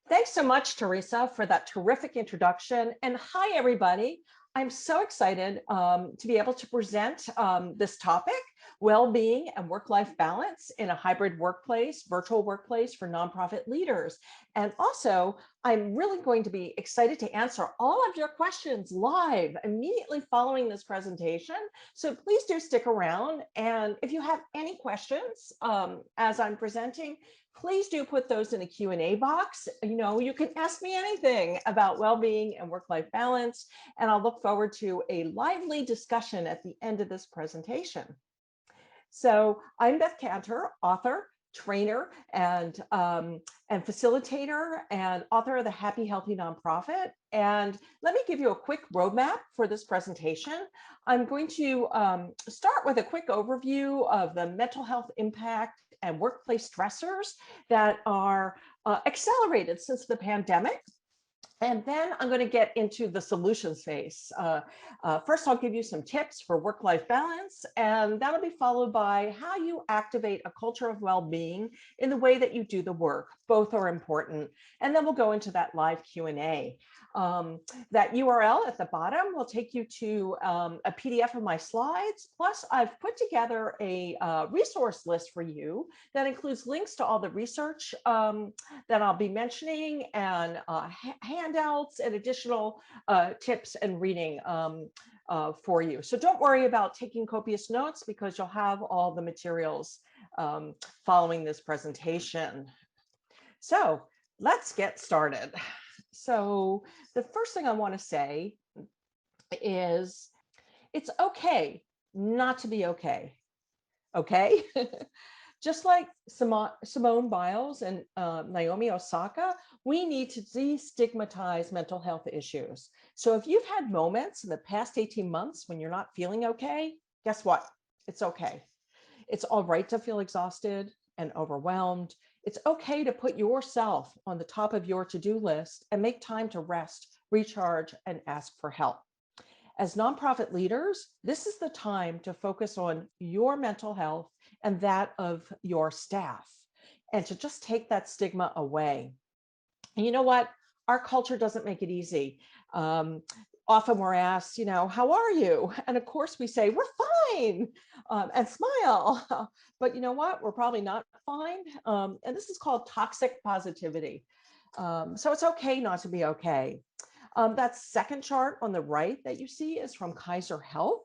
Thanks so much, Teresa, for that terrific introduction. And hi, everybody. I'm so excited to be able to present this topic, well-being and work-life balance in a hybrid workplace, virtual workplace for nonprofit leaders. And also, I'm really going to be excited to answer all of your questions live immediately following this presentation. So please do stick around. And if you have any questions as I'm presenting, please do put those in a Q&A box. You can ask me anything about well-being and work-life balance, and I'll look forward to a lively discussion at the end of this presentation. So I'm Beth Kanter, author, trainer, and facilitator, and author of the Happy Healthy Nonprofit. And let me give you a quick roadmap for this presentation. I'm going to start with a quick overview of the mental health impact and workplace stressors that are accelerated since the pandemic. And then I'm going to get into the solutions phase. First, I'll give you some tips for work-life balance, and that'll be followed by how you activate a culture of well-being in the way that you do the work. Both are important. And then we'll go into that live Q&A. That URL at the bottom will take you to a PDF of my slides. Plus, I've put together a resource list for you that includes links to all the research that I'll be mentioning, and handouts and additional tips and reading for you. So don't worry about taking copious notes, because you'll have all the materials following this presentation. So let's get started. So the first thing I want to say is it's okay not to be okay. Okay? Just like Simone Biles and Naomi Osaka, we need to destigmatize mental health issues. So if you've had moments in the past 18 months when you're not feeling okay, guess what? It's okay. It's all right to feel exhausted and overwhelmed. It's okay to put yourself on the top of your to-do list and make time to rest, recharge, and ask for help. As nonprofit leaders, this is the time to focus on your mental health and that of your staff, and to just take that stigma away. And you know what? Our culture doesn't make it easy. Often we're asked, how are you? And of course we say, we're fine, and smile. But you know what? We're probably not fine. And this is called toxic positivity. So it's okay not to be okay. That second chart on the right that you see is from Kaiser Health.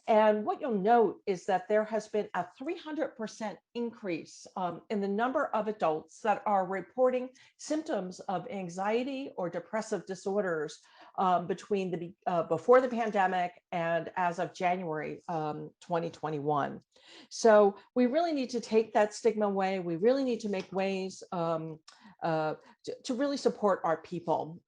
And what you'll note is that there has been a 300% increase in the number of adults that are reporting symptoms of anxiety or depressive disorders between before the pandemic and as of January 2021. So we really need to take that stigma away. We really need to make ways to really support our people.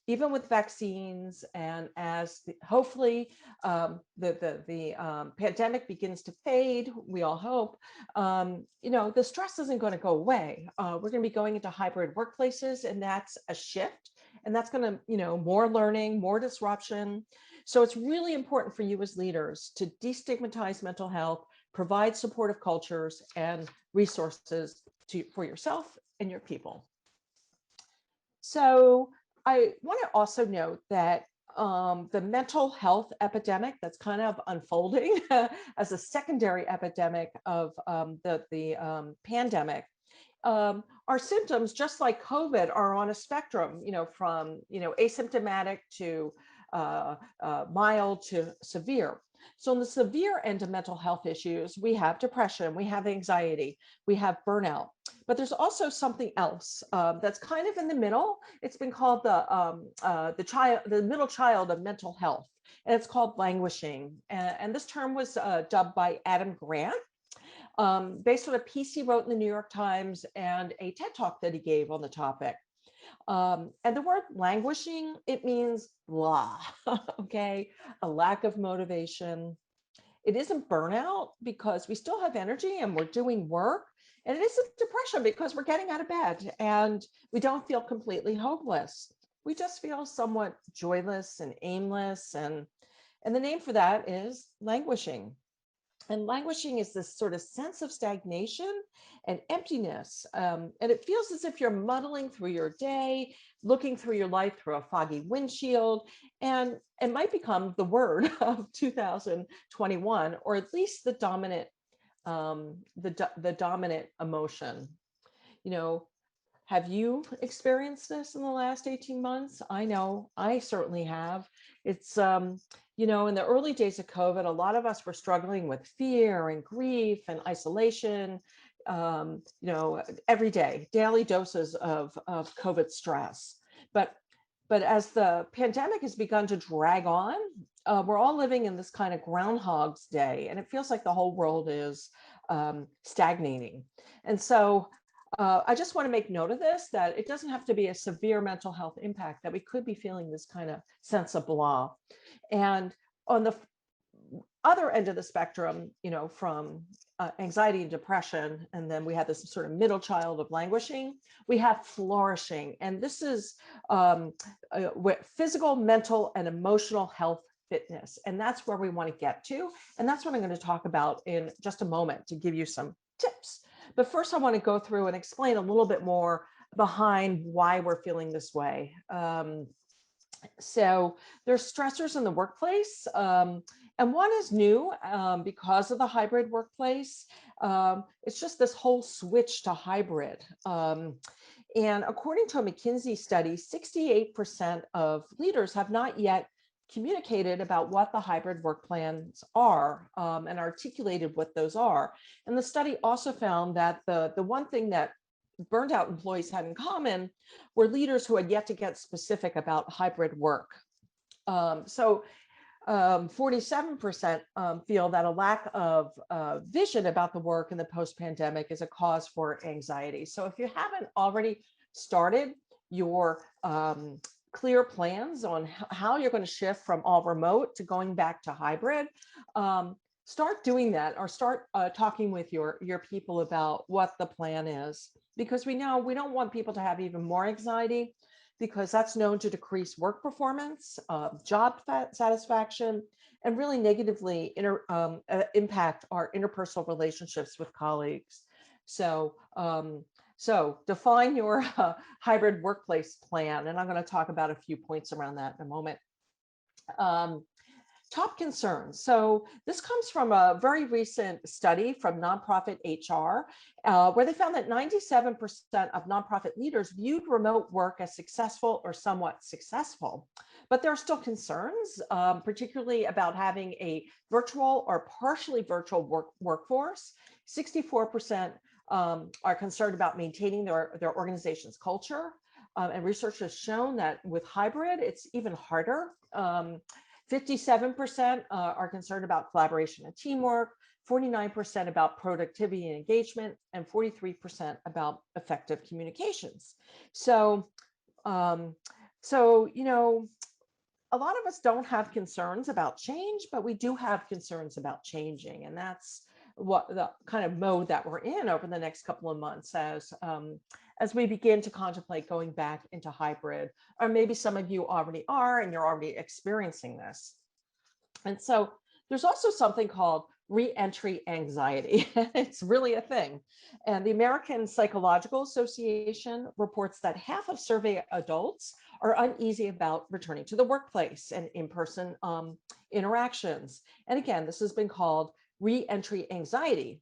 Even with vaccines, and as hopefully the pandemic begins to fade, we all hope, the stress isn't going to go away. We're going to be going into hybrid workplaces, and that's a shift. And that's going to, more learning, more disruption. So it's really important for you as leaders to destigmatize mental health, provide supportive cultures and resources for yourself and your people. So I want to also note that the mental health epidemic that's kind of unfolding as a secondary epidemic of the pandemic, our symptoms, just like COVID, are on a spectrum, from asymptomatic to mild to severe. So in the severe end of mental health issues, we have depression, we have anxiety, we have burnout. But there's also something else that's kind of in the middle. It's been called the middle child of mental health, and it's called languishing. And this term was dubbed by Adam Grant, based on a piece he wrote in the New York Times and a TED Talk that he gave on the topic. And the word languishing, it means blah, okay? A lack of motivation. It isn't burnout because we still have energy and we're doing work. And it isn't depression because we're getting out of bed and we don't feel completely hopeless. We just feel somewhat joyless and aimless. And the name for that is languishing. And languishing is this sort of sense of stagnation and emptiness. And it feels as if you're muddling through your day, looking through your life through a foggy windshield. And it might become the word of 2021, or at least the dominant, the dominant emotion. You know, have you experienced this in the last 18 months? I know I certainly have. It's, in the early days of COVID, a lot of us were struggling with fear and grief and isolation, every day, daily doses of COVID stress. But as the pandemic has begun to drag on, we're all living in this kind of Groundhog's Day, and it feels like the whole world is stagnating. And so I just want to make note of this, that it doesn't have to be a severe mental health impact, that we could be feeling this kind of sense of blah. And on the other end of the spectrum, from anxiety and depression, and then we have this sort of middle child of languishing, we have flourishing. And this is physical, mental, and emotional health fitness. And that's where we want to get to. And that's what I'm going to talk about in just a moment to give you some tips. But first, I want to go through and explain a little bit more behind why we're feeling this way. So there's stressors in the workplace, and one is new because of the hybrid workplace. It's just this whole switch to hybrid. And according to a McKinsey study, 68% of leaders have not yet communicated about what the hybrid work plans are, and articulated what those are. And the study also found that the one thing that burned out employees had in common were leaders who had yet to get specific about hybrid work. So 47% feel that a lack of vision about the work in the post-pandemic is a cause for anxiety. So if you haven't already started your clear plans on how you're going to shift from all remote to going back to hybrid, start doing that, or start talking with your people about what the plan is, because we know we don't want people to have even more anxiety, because that's known to decrease work performance, job satisfaction, and really negatively impact our interpersonal relationships with colleagues. So, define your hybrid workplace plan, and I'm going to talk about a few points around that in a moment. Top concerns. So this comes from a very recent study from nonprofit HR, where they found that 97% of nonprofit leaders viewed remote work as successful or somewhat successful. But there are still concerns, particularly about having a virtual or partially virtual workforce. 64% are concerned about maintaining their organization's culture. And research has shown that with hybrid, it's even harder. 57% are concerned about collaboration and teamwork, 49% about productivity and engagement, and 43% about effective communications. So, a lot of us don't have concerns about change, but we do have concerns about changing. And that's what the kind of mode that we're in over the next couple of months as we begin to contemplate going back into hybrid, or maybe some of you already are and you're already experiencing this. And so there's also something called reentry anxiety. It's really a thing. And the American Psychological Association reports that half of survey adults are uneasy about returning to the workplace and in-person interactions. And again, this has been called reentry anxiety.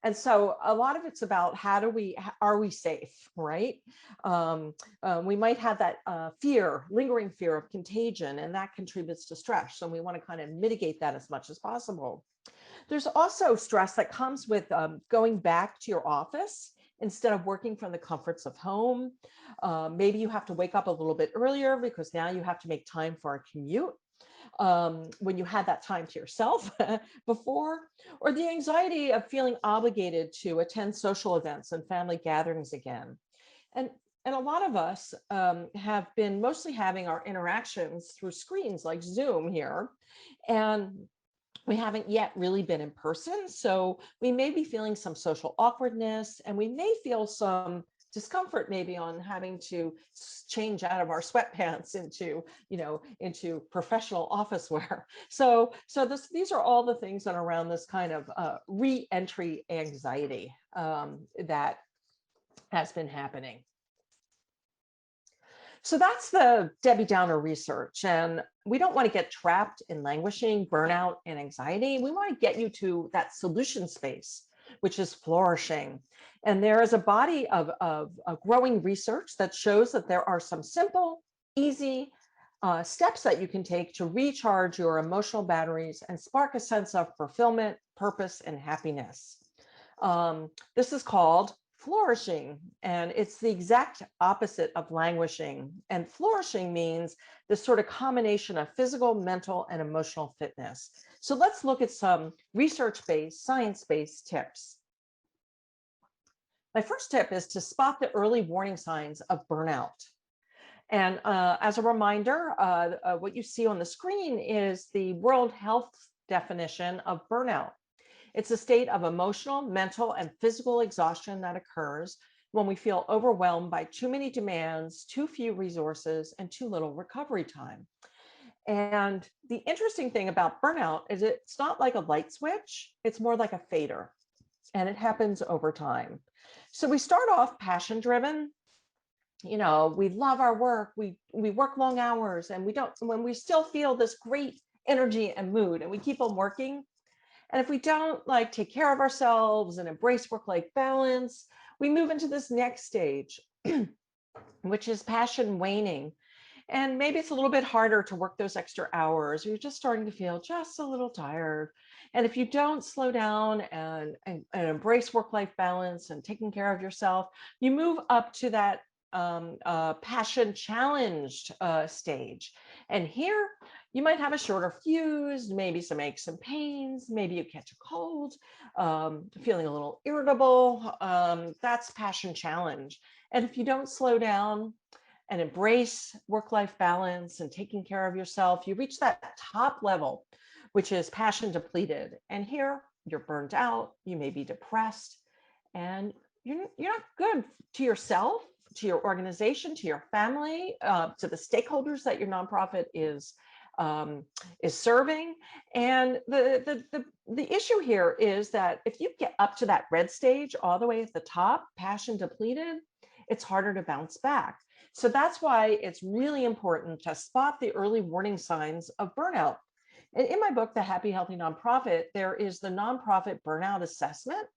And so a lot of it's about are we safe, right? We might have that lingering fear of contagion, and that contributes to stress. So we want to kind of mitigate that as much as possible. There's also stress that comes with going back to your office instead of working from the comforts of home. Maybe you have to wake up a little bit earlier because now you have to make time for a commute. When you had that time to yourself before, or the anxiety of feeling obligated to attend social events and family gatherings again. And a lot of us have been mostly having our interactions through screens like Zoom here, and we haven't yet really been in person. So we may be feeling some social awkwardness, and we may feel some discomfort maybe on having to change out of our sweatpants into, into professional office wear. So these are all the things that are around this kind of re-entry anxiety that has been happening. So that's the Debbie Downer research. And we don't want to get trapped in languishing, burnout, and anxiety. We want to get you to that solution space, which is flourishing. And there is a body of growing research that shows that there are some simple, easy steps that you can take to recharge your emotional batteries and spark a sense of fulfillment, purpose, and happiness. This is called flourishing, and it's the exact opposite of languishing. And flourishing means this sort of combination of physical, mental, and emotional fitness. So let's look at some research-based, science-based tips. My first tip is to spot the early warning signs of burnout. And as a reminder, what you see on the screen is the World Health definition of burnout. It's a state of emotional, mental, and physical exhaustion that occurs when we feel overwhelmed by too many demands, too few resources, and too little recovery time. And the interesting thing about burnout is it's not like a light switch, it's more like a fader, and it happens over time. So we start off passion driven. We love our work, we work long hours, and when we still feel this great energy and mood, and we keep on working. And if we don't take care of ourselves and embrace work-life balance, we move into this next stage, which is passion waning. And maybe it's a little bit harder to work those extra hours. You're just starting to feel just a little tired. And if you don't slow down and embrace work-life balance and taking care of yourself, you move up to that passion challenged stage. And here you might have a shorter fuse, maybe some aches and pains, maybe you catch a cold, feeling a little irritable. That's passion challenge. And if you don't slow down and embrace work-life balance and taking care of yourself, you reach that top level, which is passion depleted. And here you're burned out, you may be depressed, and you're not good to yourself, to your organization, to your family, to the stakeholders that your nonprofit is serving. And the issue here is that if you get up to that red stage, all the way at the top, passion depleted, it's harder to bounce back. So that's why it's really important to spot the early warning signs of burnout. And in my book, The Happy Healthy Nonprofit, there is the nonprofit burnout assessment.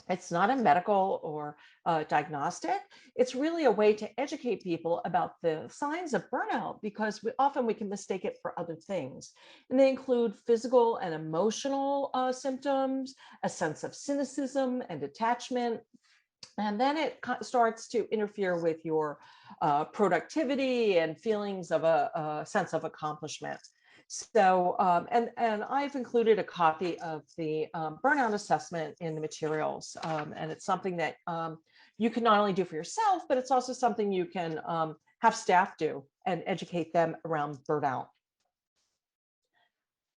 It's not a medical or diagnostic. It's really a way to educate people about the signs of burnout, because often we can mistake it for other things. And they include physical and emotional symptoms, a sense of cynicism and detachment. And then it starts to interfere with your productivity and feelings of a sense of accomplishment. So, and I've included a copy of the burnout assessment in the materials. And it's something that you can not only do for yourself, but it's also something you can have staff do and educate them around burnout.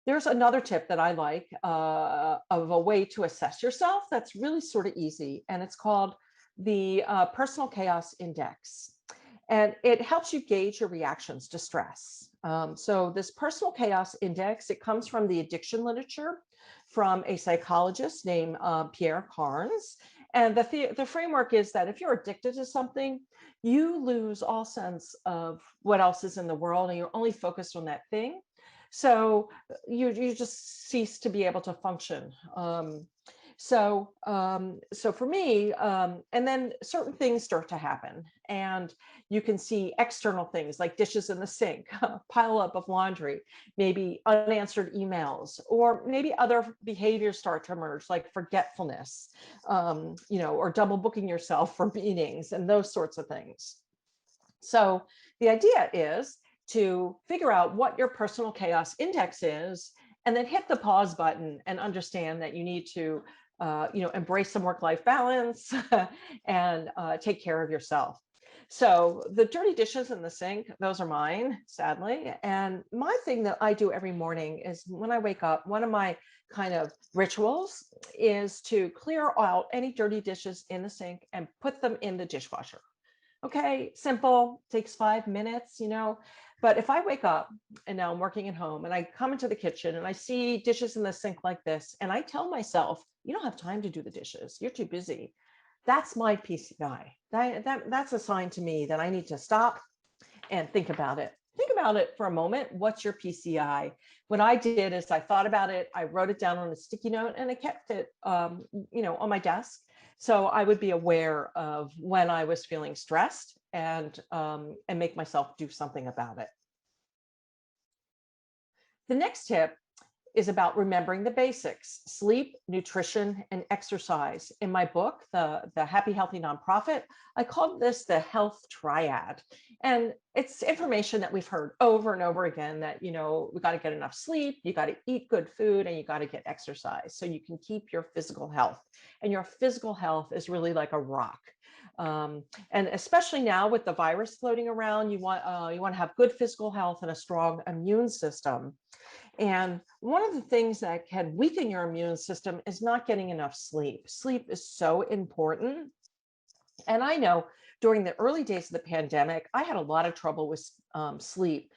There's another tip that I like of a way to assess yourself that's really sort of easy, and it's called the Personal Chaos Index. And it helps you gauge your reactions to stress. So this Personal Chaos Index, it comes from the addiction literature from a psychologist named Pierre Carnes. And the framework is that if you're addicted to something, you lose all sense of what else is in the world, and you're only focused on that thing. So you just cease to be able to function. So for me, and then certain things start to happen, and you can see external things like dishes in the sink, pile up of laundry, maybe unanswered emails, or maybe other behaviors start to emerge like forgetfulness, or double booking yourself for meetings and those sorts of things. So the idea is to figure out what your personal chaos index is, and then hit the pause button and understand that you need to embrace some work-life balance and take care of yourself. So the dirty dishes in the sink, those are mine, sadly. And my thing that I do every morning is when I wake up, one of my kind of rituals is to clear out any dirty dishes in the sink and put them in the dishwasher. Okay, simple, takes 5 minutes, But if I wake up and now I'm working at home and I come into the kitchen and I see dishes in the sink like this, and I tell myself, you don't have time to do the dishes, you're too busy. That's my PCI. That's a sign to me that I need to stop and think about it. Think about it for a moment. What's your PCI? What I did is I thought about it, I wrote it down on a sticky note, and I kept it, on my desk. So I would be aware of when I was feeling stressed and make myself do something about it. The next tip is about remembering the basics: sleep, nutrition, and exercise. In my book, the Happy Healthy Nonprofit, I called this the Health Triad. And it's information that we've heard over and over again that, we got to get enough sleep, you got to eat good food, and you got to get exercise so you can keep your physical health. And your physical health is really like a rock. And especially now with the virus floating around, you want to have good physical health and a strong immune system. And one of the things that can weaken your immune system is not getting enough sleep. Sleep is so important. And I know during the early days of the pandemic, I had a lot of trouble with sleep,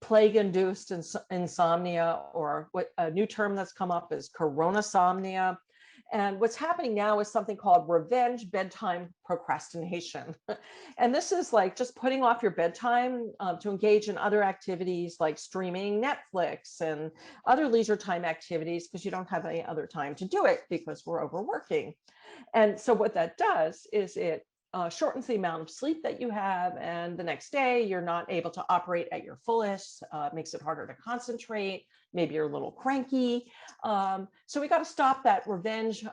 plague-induced insomnia, or what a new term that's come up is coronasomnia. And what's happening now is something called revenge bedtime procrastination. And this is like just putting off your bedtime to engage in other activities like streaming Netflix and other leisure time activities because you don't have any other time to do it because we're overworking. And so what that does is it shortens the amount of sleep that you have, and the next day you're not able to operate at your fullest, makes it harder to concentrate, maybe you're a little cranky. So we got to stop that revenge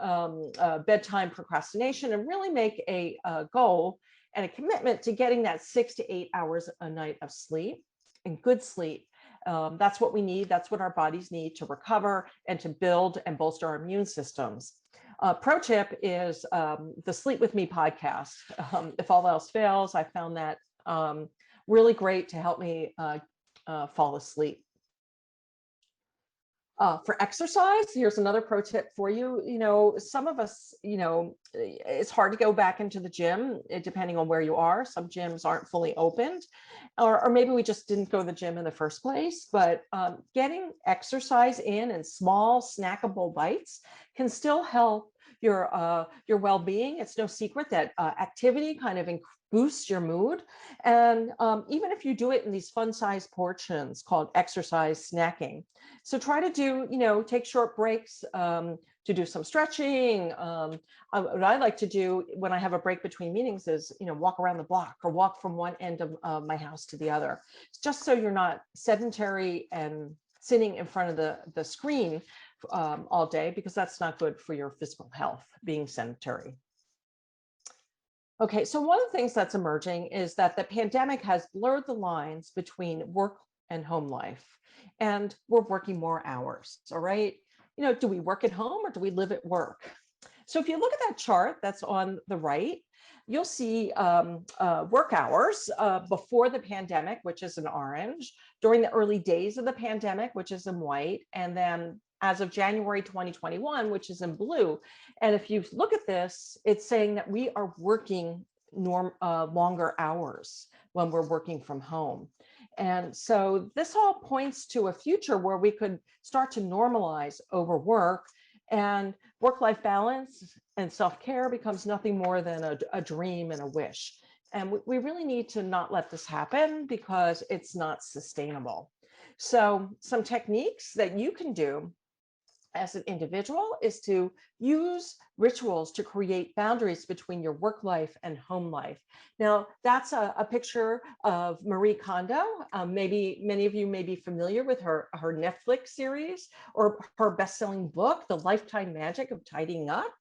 bedtime procrastination and really make a goal and a commitment to getting that 6 to 8 hours a night of sleep, and good sleep. That's what we need. That's what our bodies need to recover and to build and bolster our immune systems. Pro tip is the Sleep With Me podcast. If all else fails, I found that really great to help me fall asleep. For exercise, here's another pro tip for you. Some of us, it's hard to go back into the gym depending on where you are. Some gyms aren't fully opened, or maybe we just didn't go to the gym in the first place. But getting exercise in small snackable bites can still help your well-being. It's no secret that activity kind of boosts your mood. And even if you do it in these fun-sized portions called exercise snacking. So try to do, take short breaks to do some stretching. What I like to do when I have a break between meetings is, walk around the block or walk from one end of my house to the other. It's just so you're not sedentary and sitting in front of the screen all day, because that's not good for your physical health, being sedentary. Okay, so one of the things that's emerging is that the pandemic has blurred the lines between work and home life, and we're working more hours, all right? Do we work at home or do we live at work? So if you look at that chart that's on the right, you'll see work hours before the pandemic, which is in orange, during the early days of the pandemic, which is in white, and then as of January 2021, which is in blue. And if you look at this, it's saying that we are working longer hours when we're working from home. And so this all points to a future where we could start to normalize overwork, and work-life balance and self-care becomes nothing more than a dream and a wish. And we really need to not let this happen because it's not sustainable. So some techniques that you can do as an individual is to use rituals to create boundaries between your work life and home life. Now, that's a picture of Marie Kondo. Maybe many of you may be familiar with her Netflix series or her best-selling book, The Lifetime Magic of Tidying Up.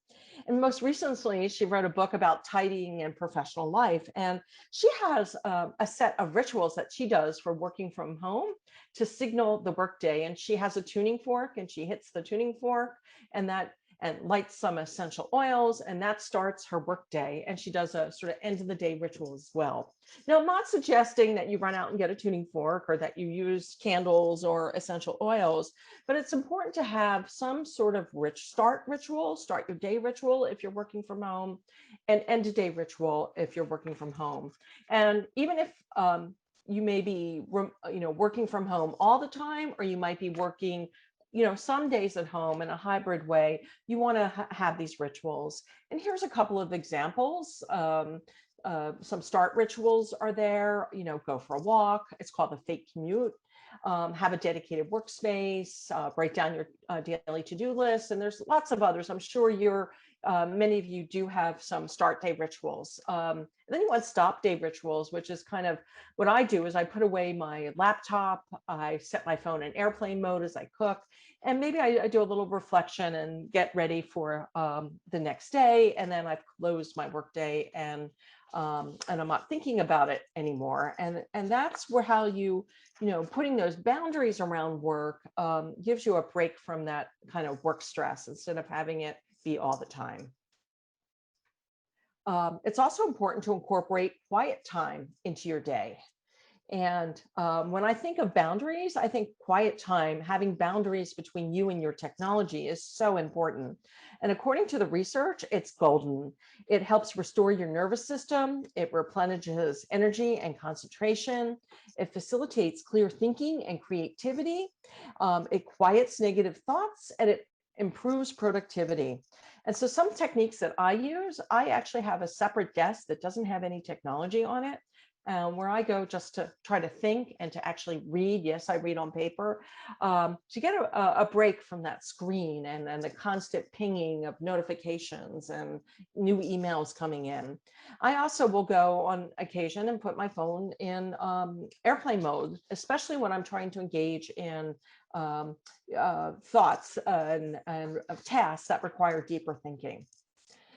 And most recently, she wrote a book about tidying in professional life. And she has a set of rituals that she does for working from home to signal the workday. And she has a tuning fork, and she hits the tuning fork, and that and lights some essential oils, and that starts her work day. And she does a sort of end of the day ritual as well. Now, I'm not suggesting that you run out and get a tuning fork or that you use candles or essential oils, but it's important to have some sort of start your day ritual if you're working from home, and end of day ritual if you're working from home. And even if you may be, working from home all the time, or you might be working, some days at home in a hybrid way, you want to have these rituals. And here's a couple of examples. Some start rituals are there, go for a walk. It's called the fake commute. Have a dedicated workspace, write down your daily to-do list. And there's lots of others. I'm sure many of you do have some start day rituals. And then you want stop day rituals, which is kind of what I do. Is I put away my laptop, I set my phone in airplane mode as I cook, and maybe I do a little reflection and get ready for the next day. And then I've closed my work day, and I'm not thinking about it anymore. And that's how putting those boundaries around work gives you a break from that kind of work stress instead of having it be all the time. It's also important to incorporate quiet time into your day. And when I think of boundaries, I think quiet time, having boundaries between you and your technology is so important. And according to the research, it's golden. It helps restore your nervous system. It replenishes energy and concentration. It facilitates clear thinking and creativity. It quiets negative thoughts, and it improves productivity. And so some techniques that I use, I actually have a separate desk that doesn't have any technology on it, where I go just to try to think and to actually read. Yes, I read on paper, to get a break from that screen and the constant pinging of notifications and new emails coming in. I also will go on occasion and put my phone in airplane mode, especially when I'm trying to engage in thoughts and tasks that require deeper thinking.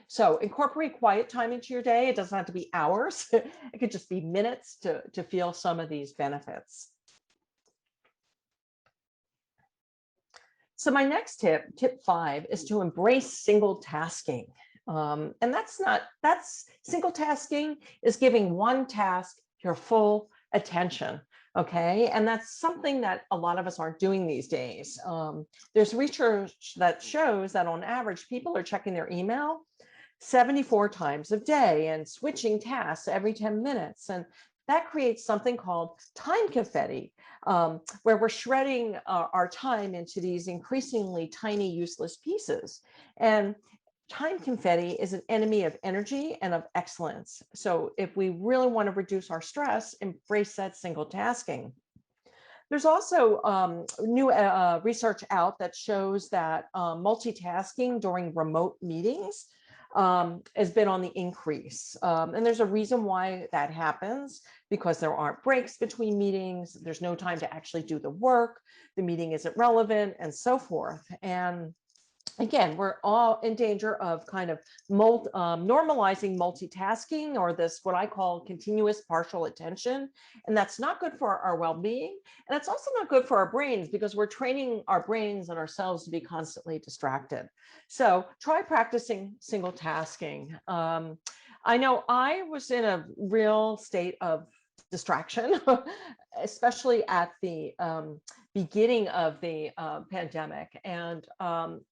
So incorporate quiet time into your day. It doesn't have to be hours. It could just be minutes to feel some of these benefits. So my next tip 5, is to embrace single tasking. And that's single tasking is giving one task your full attention. Okay. And that's something that a lot of us aren't doing these days. There's research that shows that on average, people are checking their email 74 times a day and switching tasks every 10 minutes. And that creates something called time confetti, where we're shredding our time into these increasingly tiny, useless pieces. And time confetti is an enemy of energy and of excellence. So if we really want to reduce our stress, embrace that single tasking. There's also new research out that shows that multitasking during remote meetings has been on the increase. And there's a reason why that happens, because there aren't breaks between meetings. There's no time to actually do the work. The meeting isn't relevant, and so forth. And again, we're all in danger of kind of normalizing multitasking, or this, what I call continuous partial attention. And that's not good for our well-being. And it's also not good for our brains, because we're training our brains and ourselves to be constantly distracted. So try practicing single tasking. I know I was in a real state of distraction, especially at the beginning of the pandemic. And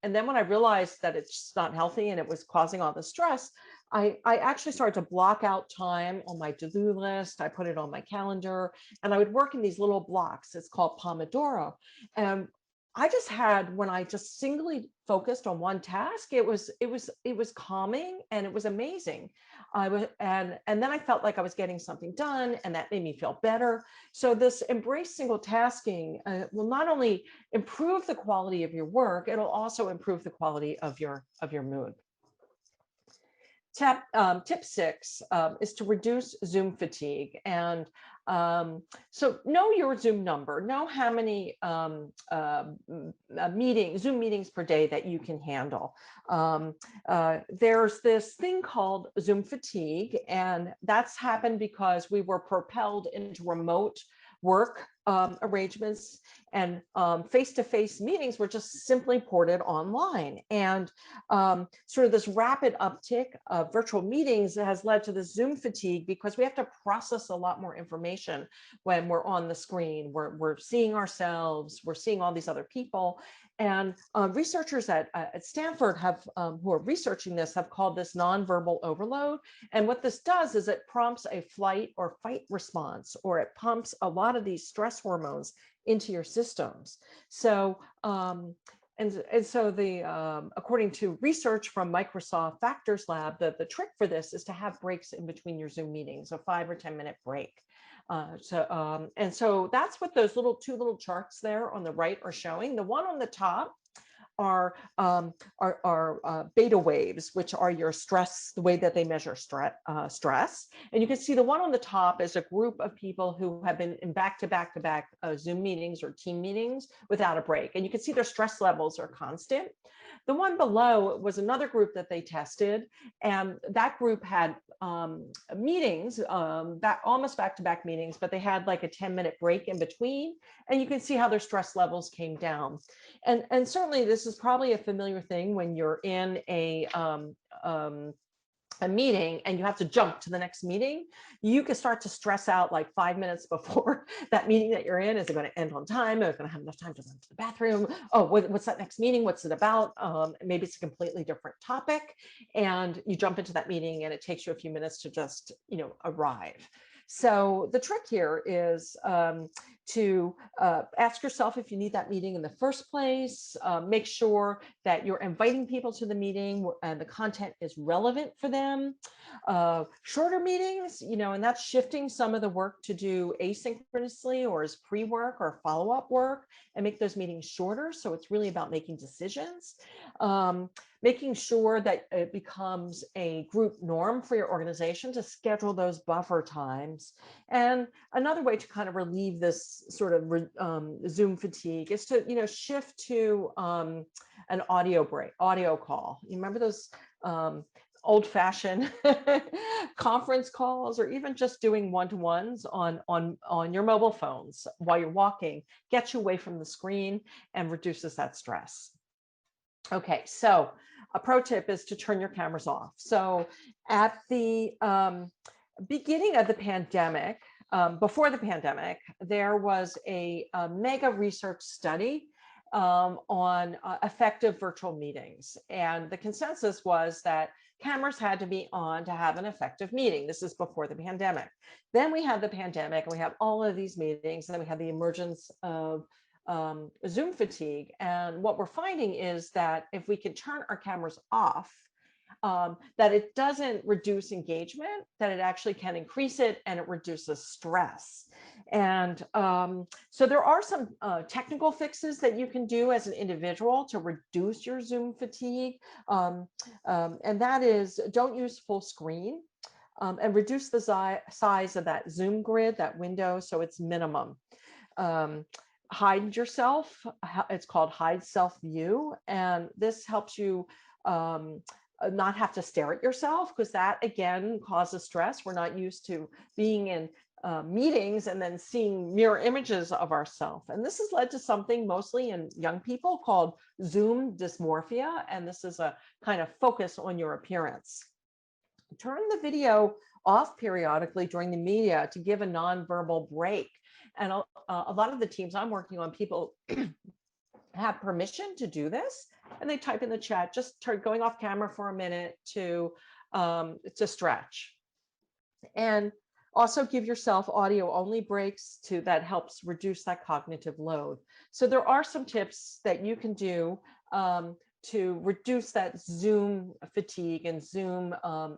then when I realized that it's just not healthy and it was causing all the stress, I actually started to block out time on my to-do list. I put it on my calendar, and I would work in these little blocks. It's called Pomodoro. And I just had, when I just singly focused on one task, it was calming, and it was amazing. And then I felt like I was getting something done, and that made me feel better. So this embrace single tasking will not only improve the quality of your work, it'll also improve the quality of your mood. Tip 6 is to reduce Zoom fatigue. And so know your Zoom number, know how many Zoom meetings per day that you can handle. There's this thing called Zoom fatigue, and that's happened because we were propelled into remote work arrangements, and face-to-face meetings were just simply ported online. And sort of this rapid uptick of virtual meetings has led to the Zoom fatigue, because we have to process a lot more information when we're on the screen. We're seeing ourselves, we're seeing all these other people. And researchers at Stanford who are researching this have called this nonverbal overload. And what this does is it prompts a flight or fight response, or it pumps a lot of these stress hormones into your systems. So, and so according to research from Microsoft Factors Lab, the trick for this is to have breaks in between your Zoom meetings, a 5 or 10-minute break. And so that's what those two little charts there on the right are showing. The one on the top are beta waves, which are your stress, the way that they measure stress. And you can see the one on the top is a group of people who have been in back-to-back Zoom meetings or team meetings without a break. And you can see their stress levels are constant. The one below was another group that they tested, and that group had meetings, almost back-to-back meetings, but they had like a 10-minute break in between, and you can see how their stress levels came down. And certainly this is probably a familiar thing when you're in a meeting and you have to jump to the next meeting. You can start to stress out like 5 minutes before that meeting that you're in. Is it going to end on time? Am I going to have enough time to run to the bathroom? Oh, what's that next meeting? What's it about? Maybe it's a completely different topic, and you jump into that meeting and it takes you a few minutes to just, arrive. So the trick here is to ask yourself if you need that meeting in the first place. Make sure that you're inviting people to the meeting and the content is relevant for them. Shorter meetings, and that's shifting some of the work to do asynchronously or as pre-work or follow-up work, and make those meetings shorter. So it's really about making decisions. Making sure that it becomes a group norm for your organization to schedule those buffer times. And another way to kind of relieve this sort of Zoom fatigue is to, shift to an audio call. You remember those old-fashioned conference calls, or even just doing one-to-ones on your mobile phones while you're walking, gets you away from the screen and reduces that stress. Okay, so a pro tip is to turn your cameras off. So at the beginning of the pandemic, before the pandemic, there was a mega research study on effective virtual meetings. And the consensus was that cameras had to be on to have an effective meeting. This is before the pandemic. Then we had the pandemic, and we have all of these meetings, and then we had the emergence of Zoom fatigue. And what we're finding is that if we can turn our cameras off, that it doesn't reduce engagement, that it actually can increase it, and it reduces stress. And so there are some technical fixes that you can do as an individual to reduce your Zoom fatigue. And that is, don't use full screen, and reduce the size of that Zoom grid, that window, so it's minimum. Hide yourself. It's called hide self view. And this helps you not have to stare at yourself, because that again causes stress. We're not used to being in meetings and then seeing mirror images of ourselves. And this has led to something mostly in young people called Zoom dysmorphia. And this is a kind of focus on your appearance. Turn the video off periodically during the media to give a nonverbal break. And a lot of the teams I'm working on, people have permission to do this, and they type in the chat, just going off camera for a minute to stretch. And also give yourself audio only breaks that helps reduce that cognitive load. So there are some tips that you can do to reduce that Zoom fatigue and Zoom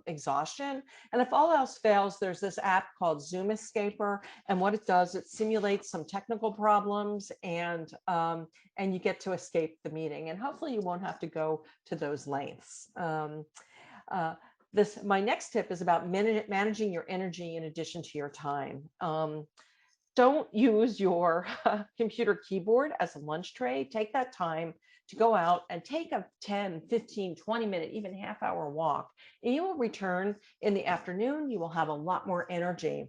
exhaustion. And if all else fails, there's this app called Zoom Escaper. And what it does, it simulates some technical problems, and you get to escape the meeting. And hopefully you won't have to go to those lengths. My next tip is about managing your energy in addition to your time. Don't use your computer keyboard as a lunch tray. Take that time to go out and take a 10, 15, 20-minute, even half-hour walk. And you will return in the afternoon. You will have a lot more energy.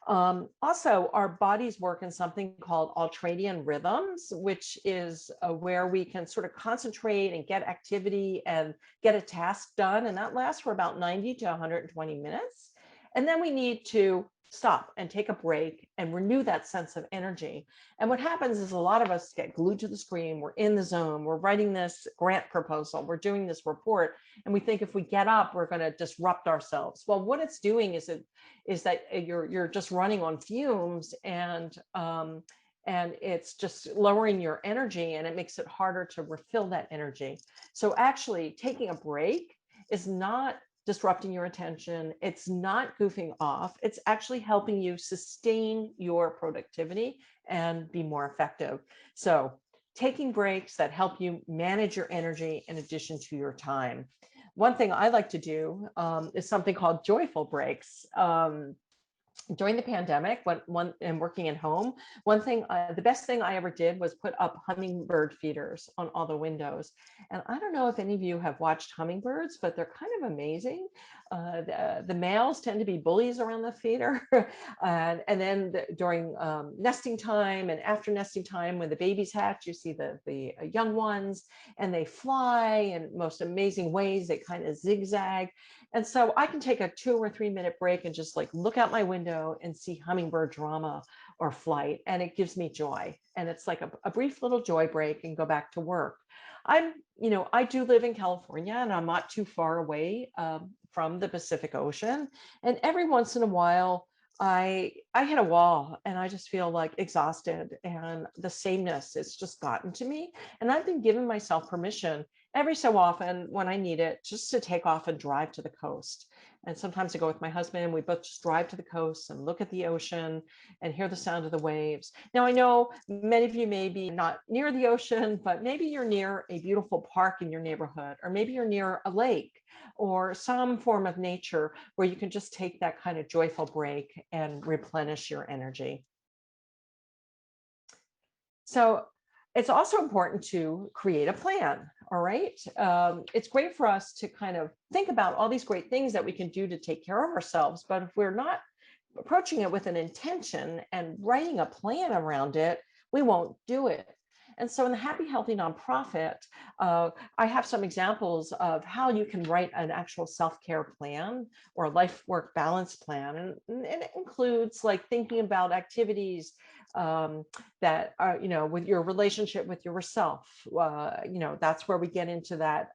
Also, our bodies work in something called ultradian rhythms, which is where we can sort of concentrate and get activity and get a task done. And that lasts for about 90 to 120 minutes. And then we need to stop and take a break and renew that sense of energy. And what happens is a lot of us get glued to the screen. We're in the zone. We're writing this grant proposal. We're doing this report. And we think if we get up, we're going to disrupt ourselves. Well, what it's doing is that you're just running on fumes, and it's just lowering your energy, and it makes it harder to refill that energy. So actually taking a break is not disrupting your attention. It's not goofing off. It's actually helping you sustain your productivity and be more effective. So taking breaks that help you manage your energy in addition to your time. One thing I like to do is something called joyful breaks. During the pandemic, when and working at home, the best thing I ever did was put up hummingbird feeders on all the windows. And I don't know if any of you have watched hummingbirds, but they're kind of amazing. The males tend to be bullies around the feeder. And then during nesting time and after nesting time, when the babies hatch, you see the young ones, and they fly in most amazing ways. They kind of zigzag. And so I can take a 2 or 3 minute break and just like look out my window and see hummingbird drama or flight. And it gives me joy. And it's like a brief little joy break and go back to work. I do live in California, and I'm not too far away from the Pacific Ocean. And every once in a while, I hit a wall and I just feel like exhausted, and the sameness it's just gotten to me. And I've been giving myself permission every so often when I need it, just to take off and drive to the coast. And sometimes I go with my husband. We both just drive to the coast and look at the ocean and hear the sound of the waves. Now, I know many of you may be not near the ocean, but maybe you're near a beautiful park in your neighborhood, or maybe you're near a lake or some form of nature where you can just take that kind of joyful break and replenish your energy. So it's also important to create a plan. All right. It's great for us to kind of think about all these great things that we can do to take care of ourselves. But if we're not approaching it with an intention and writing a plan around it, we won't do it. And so in the Happy Healthy Nonprofit, I have some examples of how you can write an actual self-care plan or a life work balance plan. And it includes like thinking about activities that are, with your relationship with yourself. That's where we get into that,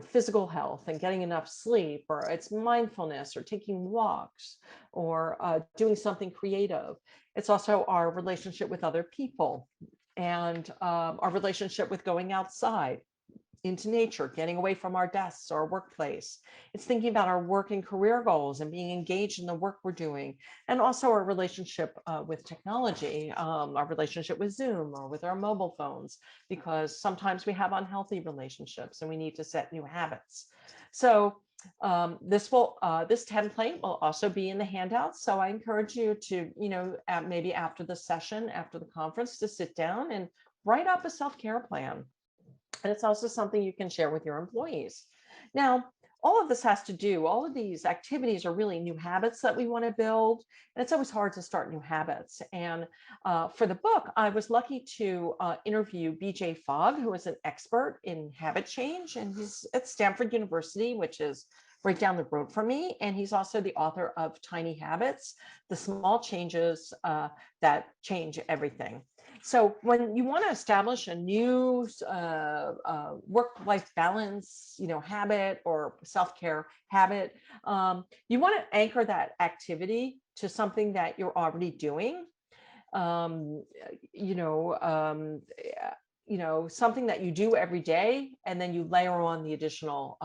physical health and getting enough sleep, or it's mindfulness or taking walks or doing something creative. It's also our relationship with other people and our relationship with going outside into nature, getting away from our desks or workplace. It's thinking about our work and career goals and being engaged in the work we're doing, and also our relationship with technology, our relationship with Zoom or with our mobile phones, because sometimes we have unhealthy relationships and we need to set new habits. So this template will also be in the handouts. So I encourage you to, maybe after the session, after the conference, to sit down and write up a self-care plan. And it's also something you can share with your employees. Now, all of these activities are really new habits that we want to build. And it's always hard to start new habits. And for the book, I was lucky to interview BJ Fogg, who is an expert in habit change. And he's at Stanford University, which is right down the road from me. And he's also the author of Tiny Habits, The Small Changes That Change Everything. So when you want to establish a new work-life balance, habit or self-care habit, you want to anchor that activity to something that you're already doing. Something that you do every day, and then you layer on the additional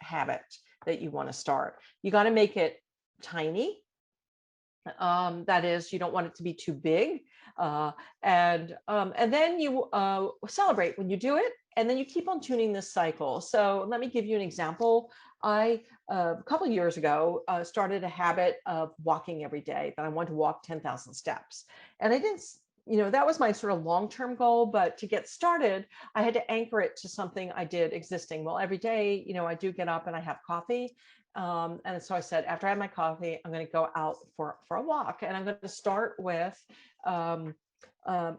habit that you want to start. You got to make it tiny. That is, you don't want it to be too big. And then you celebrate when you do it, and then you keep on tuning this cycle. So let me give you an example. I, a couple of years ago, started a habit of walking every day, that I wanted to walk 10,000 steps. And I didn't, that was my sort of long-term goal, but to get started, I had to anchor it to something I did existing. Well, every day, I do get up and I have coffee. And so I said, after I have my coffee, I'm going to go out for a walk. And I'm going to start with um,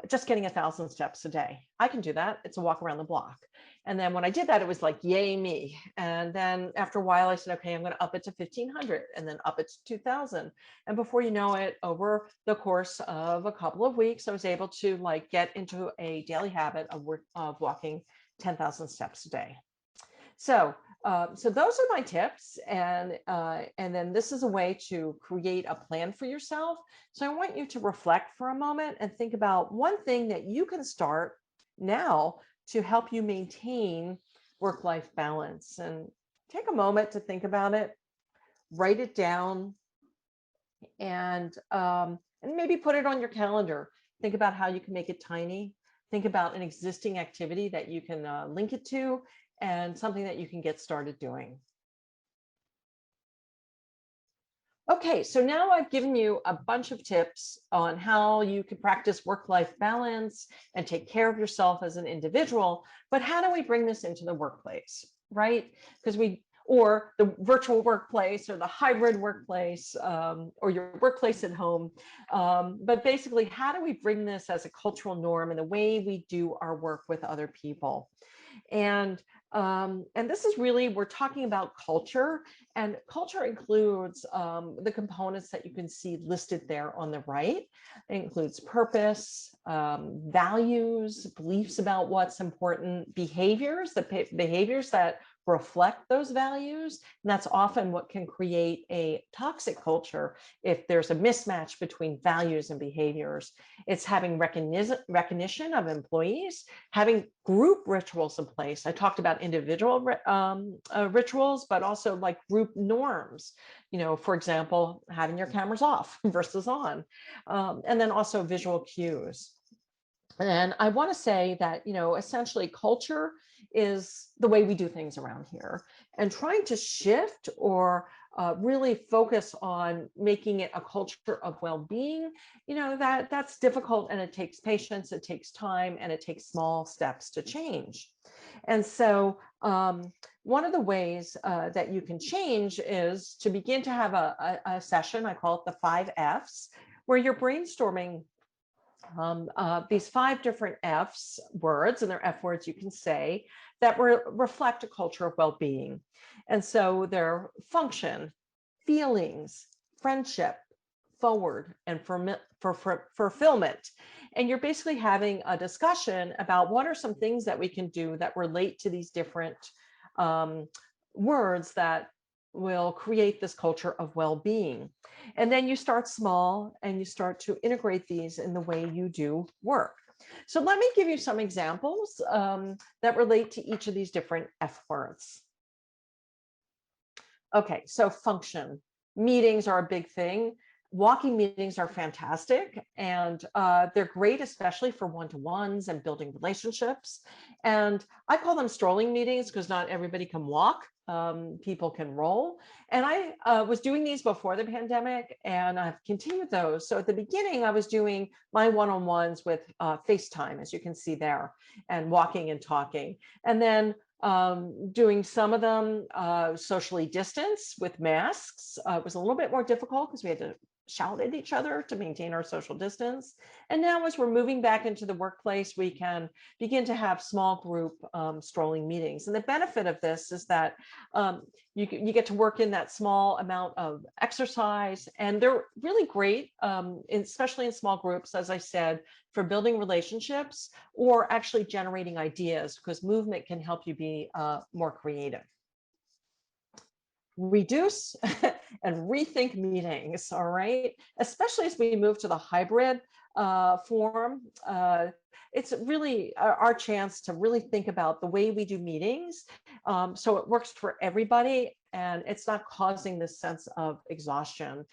just getting 1,000 steps a day. I can do that. It's a walk around the block. And then when I did that, it was like, yay, me. And then after a while, I said, okay, I'm going to up it to 1,500 and then up it to 2,000. And before you know it, over the course of a couple of weeks, I was able to like get into a daily habit of walking 10,000 steps a day. So, so those are my tips, and then this is a way to create a plan for yourself. So I want you to reflect for a moment and think about one thing that you can start now to help you maintain work-life balance. And take a moment to think about it, write it down, and maybe put it on your calendar. Think about how you can make it tiny. Think about an existing activity that you can link it to, and something that you can get started doing. Okay, so now I've given you a bunch of tips on how you can practice work-life balance and take care of yourself as an individual, but how do we bring this into the workplace, right? Because or the virtual workplace or the hybrid workplace, or your workplace at home. But basically, how do we bring this as a cultural norm in the way we do our work with other people? And this is really, we're talking about culture, and culture includes the components that you can see listed there on the right. It includes purpose, values, beliefs about what's important, behaviors, behaviors that reflect those values. And that's often what can create a toxic culture if there's a mismatch between values and behaviors. It's having recognition of employees, having group rituals in place. I talked about individual rituals, but also like group norms. You know, for example, having your cameras off versus on, and then also visual cues. And I want to say that, you know, essentially culture is the way we do things around here, and trying to shift or really focus on making it a culture of well-being, you know, that's difficult, and it takes patience, it takes time, and it takes small steps to change. And so one of the ways that you can change is to begin to have a session, I call it the 5 Fs, where you're brainstorming these 5 different F's words, and they're F words you can say, that reflect a culture of well-being. And so they're function, feelings, friendship, forward, and fulfillment. And you're basically having a discussion about what are some things that we can do that relate to these different words that will create this culture of well-being. And then you start small and you start to integrate these in the way you do work. So let me give you some examples that relate to each of these different F words. Okay, so function. Meetings are a big thing. Walking meetings are fantastic, and they're great, especially for one-to-ones and building relationships. And I call them strolling meetings because not everybody can walk. People can roll. And I was doing these before the pandemic, and I've continued those. So at the beginning, I was doing my one-on-ones with FaceTime, as you can see there, and walking and talking. And then doing some of them socially distanced with masks. It was a little bit more difficult because we had to shout at each other to maintain our social distance. And now as we're moving back into the workplace, we can begin to have small group strolling meetings. And the benefit of this is that you get to work in that small amount of exercise, and they're really great, especially in small groups, as I said, for building relationships or actually generating ideas, because movement can help you be more creative. Reduce and rethink meetings, all right? Especially as we move to the hybrid form. It's really our chance to really think about the way we do meetings, so it works for everybody and it's not causing this sense of exhaustion.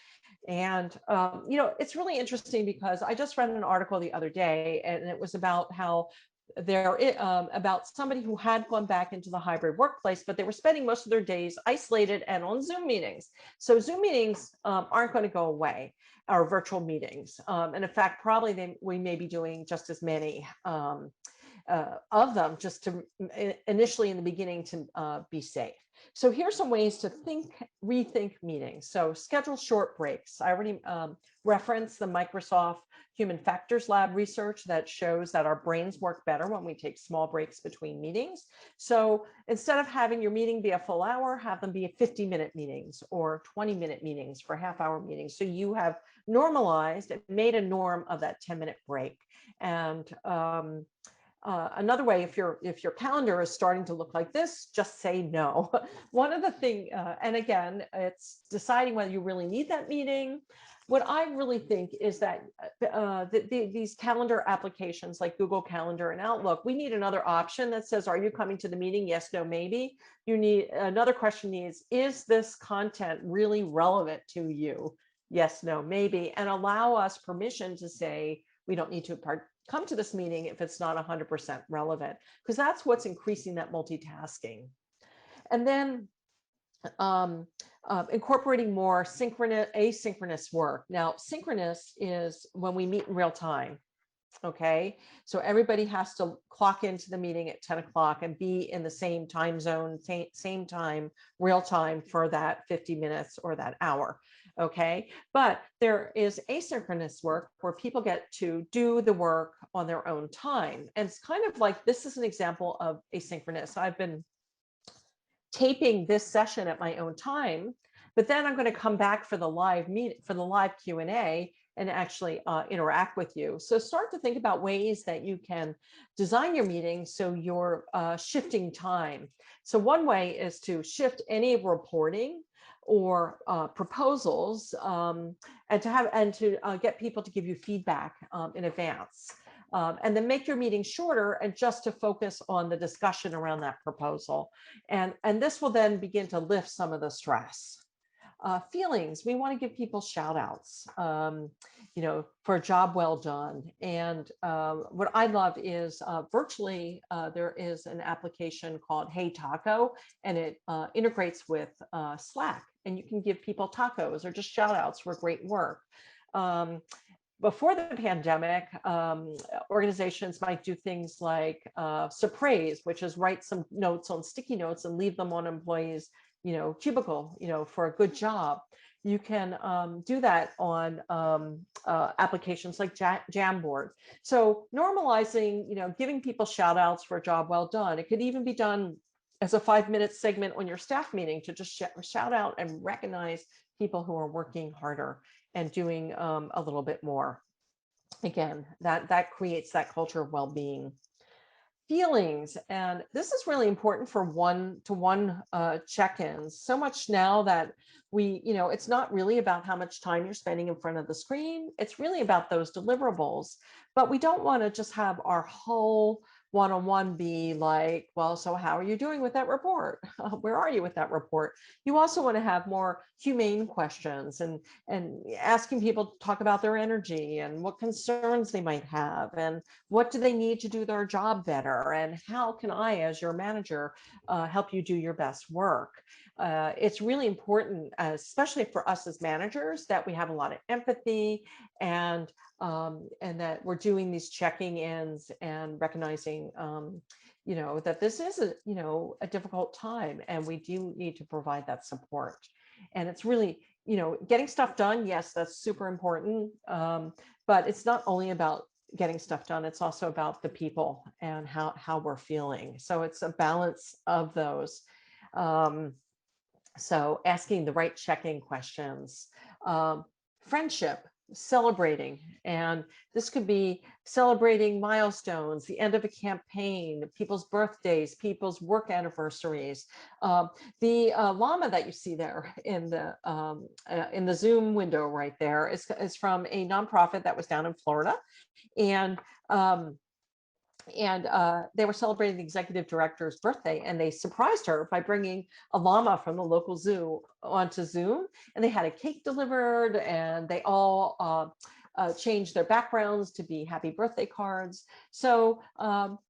And, you know, it's really interesting because I just read an article the other day, and it was about how about somebody who had gone back into the hybrid workplace, but they were spending most of their days isolated and on Zoom meetings. So Zoom meetings aren't going to go away, our virtual meetings. And in fact, probably we may be doing just as many. of them, just to initially in the beginning to be safe. So here's some ways to rethink meetings. So schedule short breaks. I already referenced the Microsoft Human Factors Lab research that shows that our brains work better when we take small breaks between meetings. So instead of having your meeting be a full hour, have them be 50-minute meetings or 20-minute meetings for half-hour meetings. So you have normalized and made a norm of that 10-minute break. And another way, if your calendar is starting to look like this, just say no. One of the things, and again, it's deciding whether you really need that meeting. What I really think is that these calendar applications like Google Calendar and Outlook, we need another option that says, are you coming to the meeting? Yes, no, maybe. You need another question is this content really relevant to you? Yes, no, maybe. And allow us permission to say, we don't need to come to this meeting if it's not 100% relevant, because that's what's increasing that multitasking. And then incorporating more asynchronous work. Now, synchronous is when we meet in real time. Okay, so everybody has to clock into the meeting at 10 o'clock and be in the same time zone, same time, real time for that 50 minutes or that hour. Okay, but there is asynchronous work where people get to do the work on their own time. And it's kind of like, this is an example of asynchronous. I've been taping this session at my own time, but then I'm going to come back for the live Q&A and actually interact with you. So start to think about ways that you can design your meeting so you're shifting time. So one way is to shift any reporting or proposals and to get people to give you feedback in advance. And then make your meeting shorter and just to focus on the discussion around that proposal. And this will then begin to lift some of the stress. Feelings, we want to give people shout outs, for a job well done. And what I love is virtually there is an application called Hey Taco, and it integrates with Slack, and you can give people tacos or just shout outs for great work. Before the pandemic, organizations might do things like surpraise, which is write some notes on sticky notes and leave them on employees' cubicle, for a good job. You can do that on applications like Jamboard. So normalizing, giving people shout outs for a job well done. It could even be done as a 5-minute segment on your staff meeting to just shout out and recognize people who are working harder and doing a little bit more. Again, that creates that culture of well-being. Feelings, and this is really important for one-to-one check-ins. So much now that it's not really about how much time you're spending in front of the screen. It's really about those deliverables. But we don't want to just have our whole one-on-one be like, well, so how are you doing with that report? Where are you with that report? You also want to have more humane questions and asking people to talk about their energy and what concerns they might have and what do they need to do their job better, and how can I, as your manager, help you do your best work? It's really important, especially for us as managers, that we have a lot of empathy and that we're doing these checking ins and recognizing, that this is a difficult time, and we do need to provide that support. And it's really, getting stuff done. Yes, that's super important. But it's not only about getting stuff done. It's also about the people and how we're feeling. So it's a balance of those. So asking the right check-in questions, friendship, celebrating, and this could be celebrating milestones, the end of a campaign, people's birthdays, people's work anniversaries. The llama that you see there in the Zoom window right there is from a nonprofit that was down in Florida, and they were celebrating the executive director's birthday, and they surprised her by bringing a llama from the local zoo onto Zoom, and they had a cake delivered, and they all changed their backgrounds to be happy birthday cards. So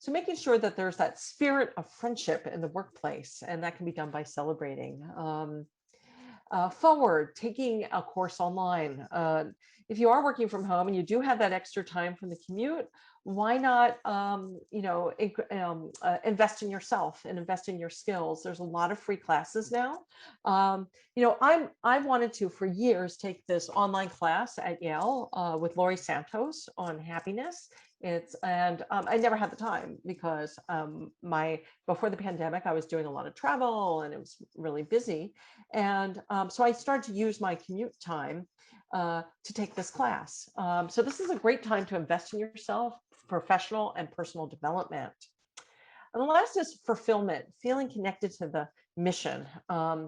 making sure that there's that spirit of friendship in the workplace, and that can be done by celebrating. forward, taking a course online. If you are working from home and you do have that extra time from the commute, why not, invest in yourself and invest in your skills? There's a lot of free classes now. I wanted to, for years, take this online class at Yale with Laurie Santos on happiness. I never had the time because before the pandemic, I was doing a lot of travel and it was really busy. And so I started to use my commute time to take this class. So this is a great time to invest in yourself, professional and personal development. And the last is fulfillment, feeling connected to the mission.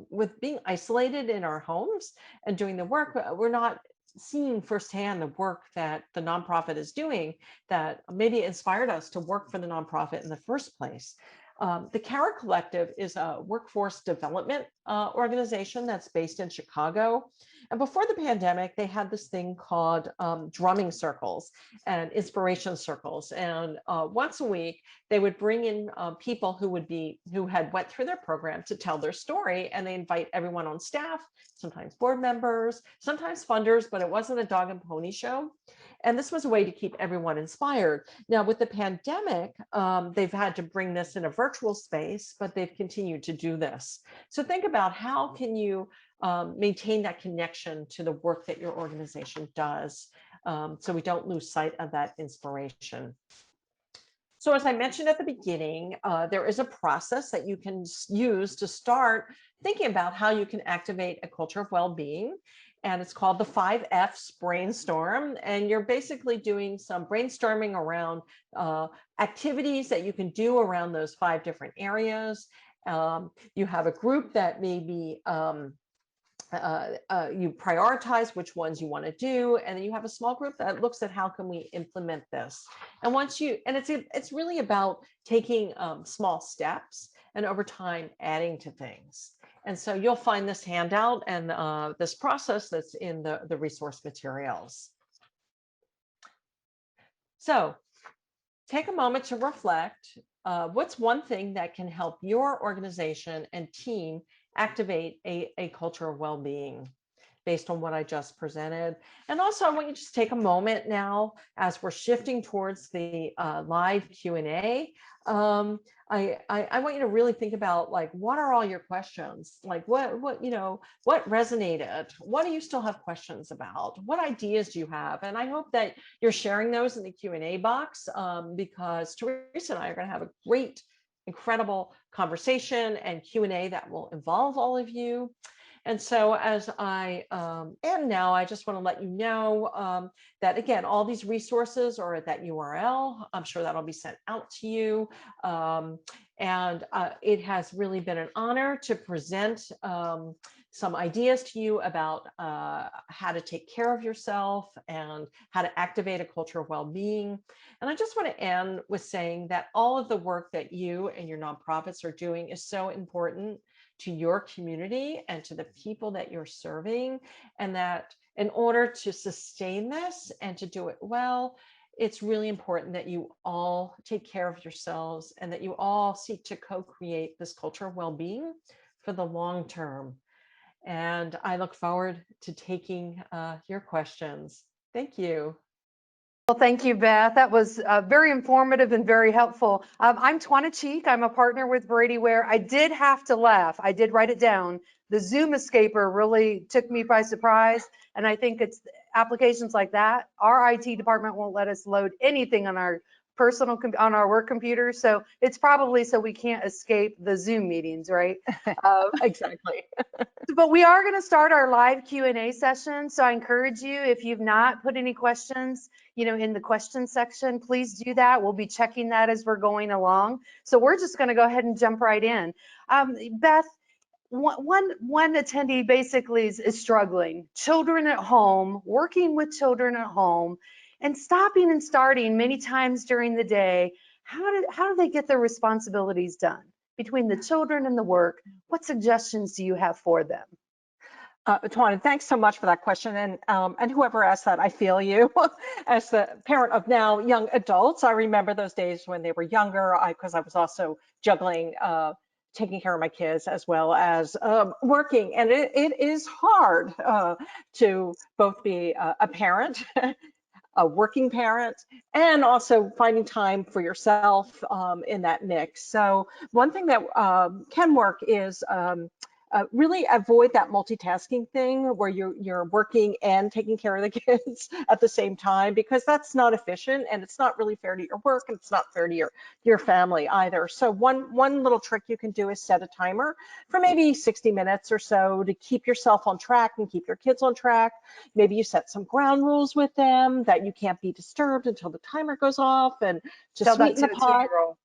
With being isolated in our homes and doing the work, we're not seeing firsthand the work that the nonprofit is doing that maybe inspired us to work for the nonprofit in the first place. The Cara Collective is a workforce development organization that's based in Chicago. And before the pandemic, they had this thing called drumming circles and inspiration circles. And once a week, they would bring in people who had went through their program to tell their story. And they invite everyone on staff, sometimes board members, sometimes funders, but it wasn't a dog and pony show. And this was a way to keep everyone inspired. Now, with the pandemic, they've had to bring this in a virtual space, but they've continued to do this. So think about how can you maintain that connection to the work that your organization does, so we don't lose sight of that inspiration. So as I mentioned at the beginning, there is a process that you can use to start thinking about how you can activate a culture of well-being. And it's called the 5Fs Brainstorm. And you're basically doing some brainstorming around activities that you can do around those 5 different areas. You have a group that maybe you prioritize which ones you want to do, and then you have a small group that looks at how can we implement this. And it's really about taking small steps and over time adding to things. And so you'll find this handout and this process that's in the resource materials. So take a moment to reflect. What's one thing that can help your organization and team activate a culture of well-being based on what I just presented? And also, I want you to just take a moment now as we're shifting towards the live Q&A. I want you to really think about, like, what are all your questions? Like, what resonated? What do you still have questions about? What ideas do you have? And I hope that you're sharing those in the Q&A box, because Teresa and I are going to have a great, incredible conversation and Q&A that will involve all of you. And so as I end now, I just want to let you know that, again, all these resources are at that URL. I'm sure that'll be sent out to you. It has really been an honor to present some ideas to you about how to take care of yourself and how to activate a culture of well-being. And I just want to end with saying that all of the work that you and your nonprofits are doing is so important to your community and to the people that you're serving, and that in order to sustain this and to do it well, it's really important that you all take care of yourselves and that you all seek to co-create this culture of well-being for the long term. And I look forward to taking your questions. Thank you. Well, thank you, Beth. That was very informative and very helpful. I'm Twana Cheek. I'm a partner with Brady Ware. I did have to laugh. I did write it down. The Zoom escaper really took me by surprise. And I think it's applications like that. Our IT department won't let us load anything on our on our work computers. So it's probably so we can't escape the Zoom meetings, right? Exactly. But we are going to start our live Q&A session. So I encourage you, if you've not put any questions, in the question section, please do that. We'll be checking that as we're going along. So we're just going to go ahead and jump right in. Beth, one attendee basically is struggling. Children at home, working with children at home, and stopping and starting many times during the day. How do they get their responsibilities done between the children and the work? What suggestions do you have for them? Tawana, thanks so much for that question. And whoever asked that, I feel you. As the parent of now young adults, I remember those days when they were younger, because I was also juggling taking care of my kids as well as working. And it is hard to both be a parent, a working parent, and also finding time for yourself in that mix. So one thing that can work is really avoid that multitasking thing where you're working and taking care of the kids at the same time, because that's not efficient and it's not really fair to your work, and it's not fair to your family either. So one little trick you can do is set a timer for maybe 60 minutes or so to keep yourself on track and keep your kids on track. Maybe you set some ground rules with them that you can't be disturbed until the timer goes off, and just Tell that sweeten to the a pot. 2-year-old.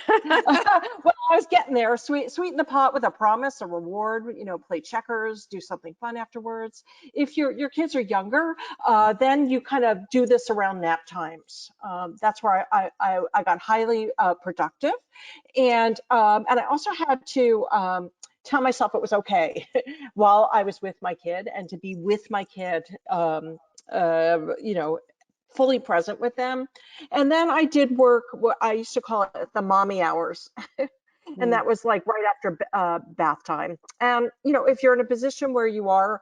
Well, I was getting there. Sweeten the pot with a promise, a reward. Play checkers, do something fun afterwards. If your kids are younger, then you kind of do this around nap times. That's where I got highly productive, and I also had to tell myself it was okay while I was with my kid, and to be with my kid. Fully present with them. And then I did work, what I used to call it the mommy hours. And that was like right after bath time. And, if you're in a position where you are,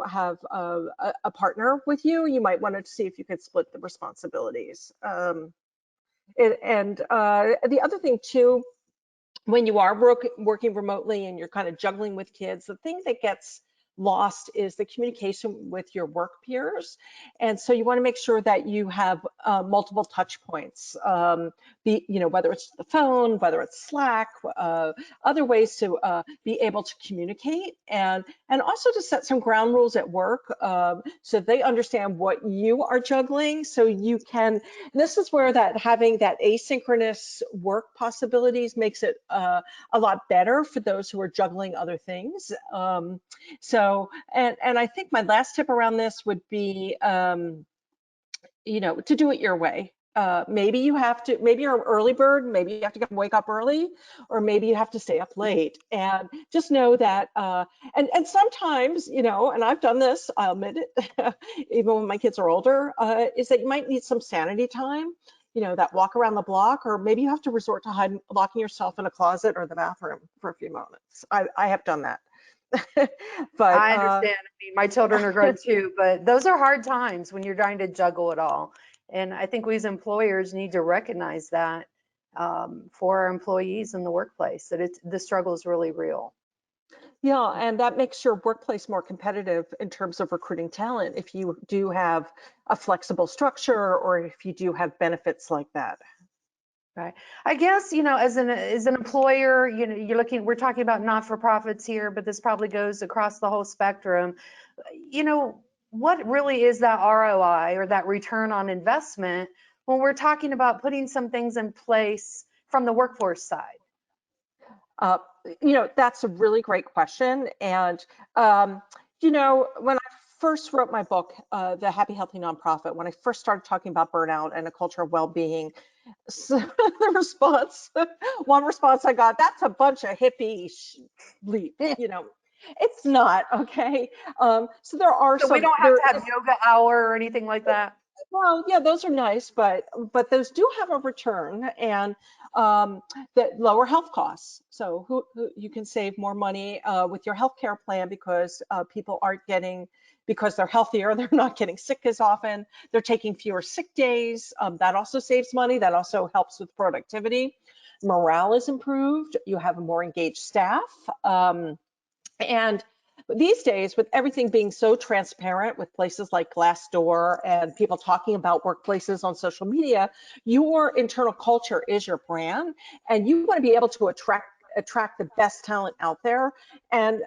have a partner with you, you might want to see if you could split the responsibilities. The other thing too, when you are working remotely and you're kind of juggling with kids, the thing that gets lost is the communication with your work peers. And so you want to make sure that you have multiple touch points, whether it's the phone, whether it's Slack, other ways to be able to communicate, and also to set some ground rules at work so they understand what you are juggling, so you can, this is where that having that asynchronous work possibilities makes it a lot better for those who are juggling other things. And I think my last tip around this would be, to do it your way. Maybe you're an early bird, maybe you have to wake up early, or maybe you have to stay up late. And just know that, and sometimes, and I've done this, I'll admit it, even when my kids are older, is that you might need some sanity time, that walk around the block, or maybe you have to resort to locking yourself in a closet or the bathroom for a few moments. I have done that. But I understand. I mean, my children are grown too, but those are hard times when you're trying to juggle it all. And I think we as employers need to recognize that for our employees in the workplace, that the struggle is really real. yeah, and that makes your workplace more competitive in terms of recruiting talent if you do have a flexible structure, or if you do have benefits like that. Right. I guess, as an employer, we're talking about not-for-profits here, but this probably goes across the whole spectrum. What really is that ROI, or that return on investment, when we're talking about putting some things in place from the workforce side? That's a really great question. And, when I first wrote my book, The Happy Healthy Nonprofit, when I first started talking about burnout and a culture of well-being, so one response I got, that's a bunch of hippie bleep, it's not, okay? So there are So we don't have to have yoga hour or anything like that? well, yeah, those are nice, but those do have a return, and that lower health costs. So who you can save more money with your healthcare plan, because people aren't because they're healthier, they're not getting sick as often, they're taking fewer sick days. That also saves money. That also helps with productivity. Morale is improved. You have a more engaged staff. And these days, with everything being so transparent, with places like Glassdoor and people talking about workplaces on social media, your internal culture is your brand, and you want to be able to attract the best talent out there. And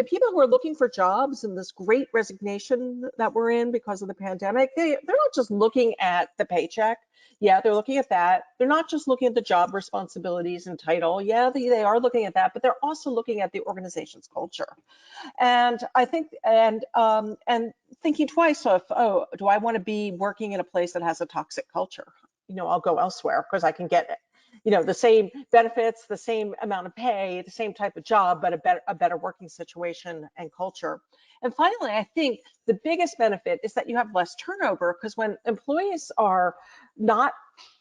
people who are looking for jobs in this great resignation that we're in because of the pandemic, they're not just looking at the paycheck. Yeah, they're looking at that. They're not just looking at the job responsibilities and title. Yeah, they are looking at that, but they're also looking at the organization's culture. And I think, and thinking twice of, oh, do I want to be working in a place that has a toxic culture? I'll go elsewhere because I can get the same benefits, the same amount of pay, the same type of job, but a better working situation and culture. And finally, I think the biggest benefit is that you have less turnover, because when employees are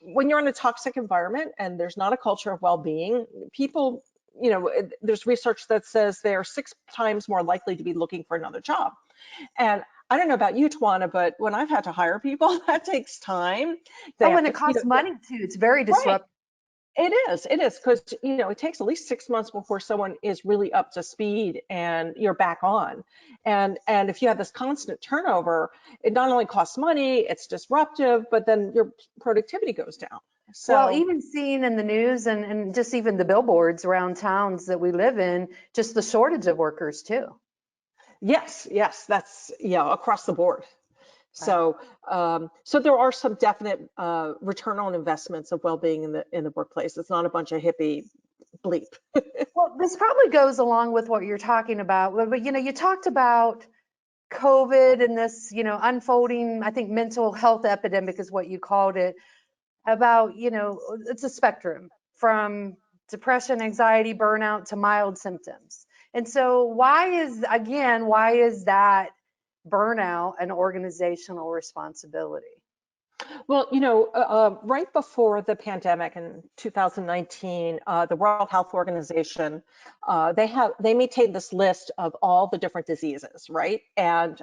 when you're in a toxic environment and there's not a culture of well-being, people there's research that says they're 6 times more likely to be looking for another job. And I don't know about you, Tawana, but when I've had to hire people, that takes time. They Oh, have and to, it costs money too. It's very right. disruptive. It is, because it takes at least 6 months before someone is really up to speed and you're back on. And if you have this constant turnover, it not only costs money, it's disruptive, but then your productivity goes down. Well, So even seeing in the news and just even the billboards around towns that we live in, just the shortage of workers too. yes, that's across the board. Right. So so there are some definite return on investments of well-being in the workplace. It's not a bunch of hippie bleep. Well, this probably goes along with what you're talking about, but you talked about COVID and this, unfolding, I think mental health epidemic is what you called it, about, it's a spectrum from depression, anxiety, burnout to mild symptoms. And so why is that burnout an organizational responsibility? Well, right before the pandemic in 2019, the World Health Organization, they maintained this list of all the different diseases, right? And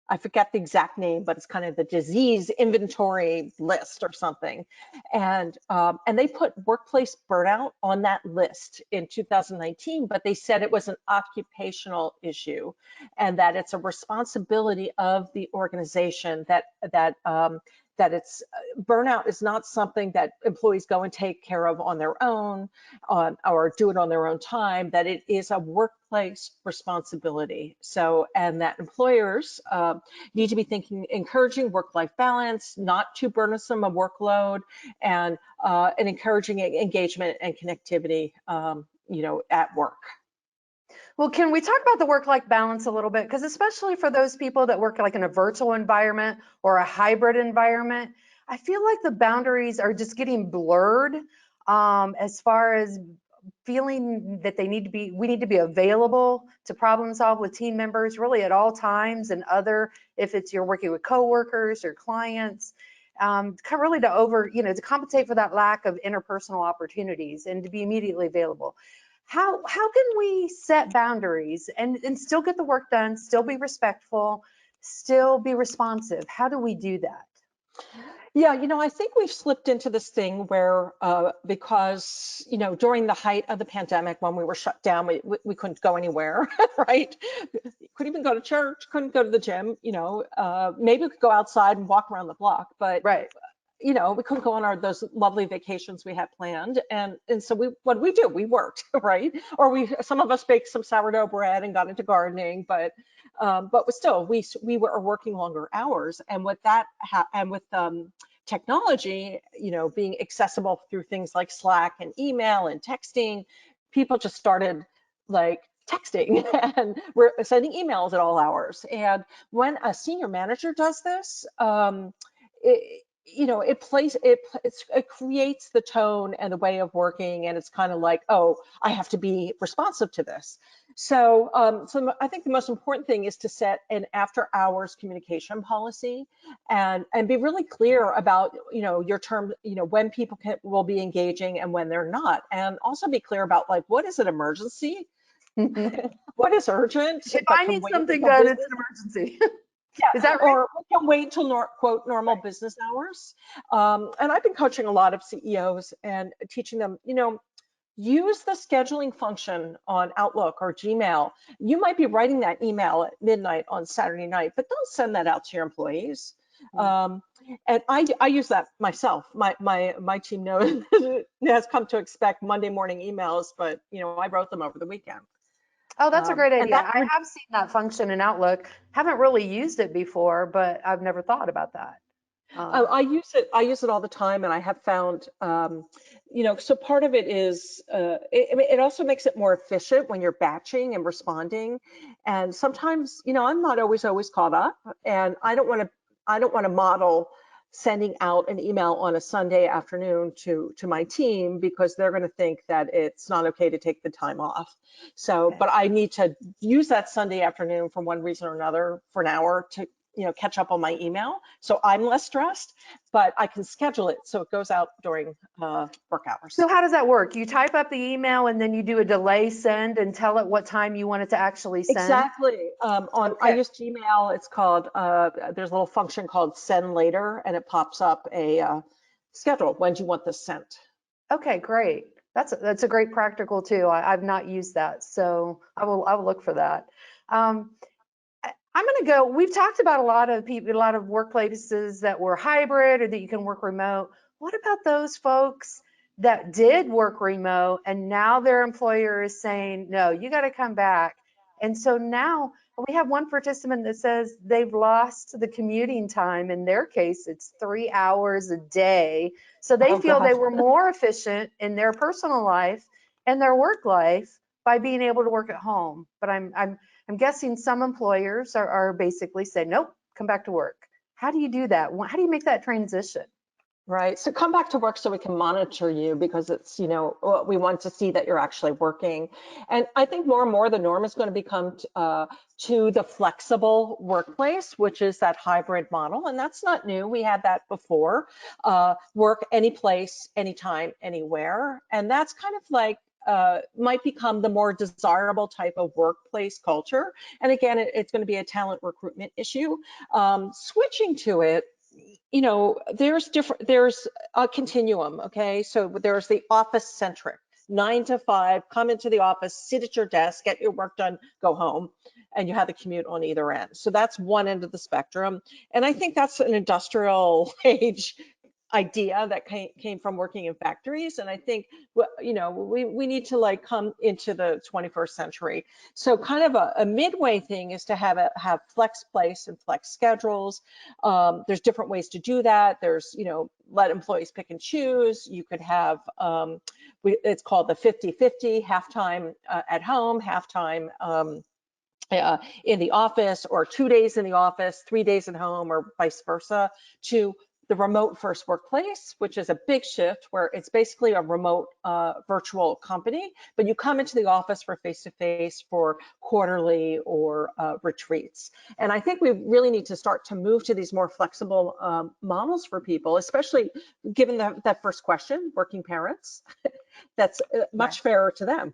I forget the exact name, but it's kind of the disease inventory list or something. And they put workplace burnout on that list in 2019, but they said it was an occupational issue and that it's a responsibility of the organization that it's burnout is not something that employees go and take care of on their own or do it on their own time, that it is a workplace responsibility. So, and that employers need to be encouraging work-life balance, not too burdensome a workload, and encouraging engagement and connectivity, at work. Well, can we talk about the work-life balance a little bit? Because especially for those people that work like in a virtual environment or a hybrid environment, I feel like the boundaries are just getting blurred as far as feeling that we need to be available to problem solve with team members really at all times, and if it's you're working with coworkers or clients, really to compensate for that lack of interpersonal opportunities and to be immediately available. How can we set boundaries and still get the work done, still be respectful, still be responsive? How do we do that? Yeah, I think we've slipped into this thing where because, during the height of the pandemic, when we were shut down, we couldn't go anywhere, right? Couldn't even go to church, couldn't go to the gym, maybe we could go outside and walk around the block, but Right. we couldn't go on those lovely vacations we had planned. And so what did we do? We worked, right? Or some of us baked some sourdough bread and got into gardening, but still we were working longer hours. And with that, and with technology, being accessible through things like Slack and email and texting, people just started like texting and we're sending emails at all hours. And when a senior manager does this, it creates the tone and the way of working, and it's kind of like, oh, I have to be responsive to this. So I think the most important thing is to set an after hours communication policy and be really clear about your term, when people will be engaging and when they're not, and also be clear about like what is an emergency, what is urgent If but I can need wait something until done, business. it's an emergency. Yeah, Is that right? or we can wait until quote normal Right. business hours. And I've been coaching a lot of CEOs and teaching them, use the scheduling function on Outlook or Gmail. You might be writing that email at midnight on Saturday night, but don't send that out to your employees. And I use that myself. My team knows has come to expect Monday morning emails, but I wrote them over the weekend. Oh, that's a great And idea. that I have seen that function in Outlook. Haven't really used it before, but I've never thought about that. I use it. I use it all the time, and I have found, so part of it is, it also makes it more efficient when you're batching and responding. And sometimes, I'm not always caught up, and I don't want to model sending out an email on a Sunday afternoon to my team because they're going to think that it's not okay to take the time off. So, Okay. but I need to use that Sunday afternoon for one reason or another for an hour to catch up on my email. So I'm less stressed, but I can schedule it so it goes out during work hours. So how does that work? You type up the email and then you do a delay send and tell it what time you want it to actually send? Exactly. I Okay. use Gmail. It's called, there's a little function called send later, and it pops up a schedule. When do you want this sent? Okay, great. That's a great practical too. I've not used that, so I will look for that. I'm going to go. We've talked about a lot of people, a lot of workplaces that were hybrid or that you can work remote. What about those folks that did work remote and now their employer is saying, no, you got to come back? And so now we have one participant that says they've lost the commuting time. In their case, it's 3 hours a day. So they Oh, feel they God. were more efficient in their personal life and their work life by being able to work at home. But I'm guessing some employers are basically saying, nope, come back to work. How do you do that? How do you make that transition? Right. So come back to work so we can monitor you, because it's, we want to see that you're actually working. And I think more and more the norm is going to become to the flexible workplace, which is that hybrid model. And that's not new. We had that before. Work any place, anytime, anywhere. And that's kind of like might become the more desirable type of workplace culture. And again, it's going to be a talent recruitment issue. Switching to it, there's a continuum, okay? So there's the office centric, 9 to 5, come into the office, sit at your desk, get your work done, go home, and you have the commute on either end. So that's one end of the spectrum. And I think that's an industrial age idea that came from working in factories. And I think, we need to like come into the 21st century. So kind of a midway thing is to have flex place and flex schedules. There's different ways to do that. There's, let employees pick and choose. You could have, it's called the 50-50, half-time at home, half-time in the office, or 2 days in the office, 3 days at home, or vice versa, to the remote first workplace, which is a big shift, where it's basically a remote virtual company, but you come into the office for face-to-face for quarterly or retreats. And I think we really need to start to move to these more flexible models for people, especially given that first question, working parents. That's much fairer to them.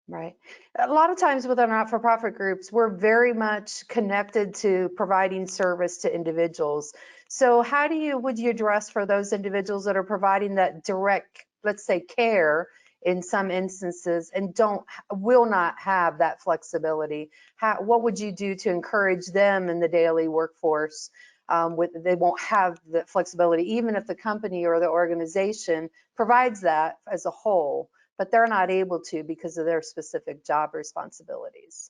Right. A lot of times with our not-for-profit groups, we're very much connected to providing service to individuals. So how would you address for those individuals that are providing that direct, let's say, care in some instances and will not have that flexibility? What would you do to encourage them in the daily workforce? They won't have the flexibility, even if the company or the organization provides that as a whole, but they're not able to because of their specific job responsibilities.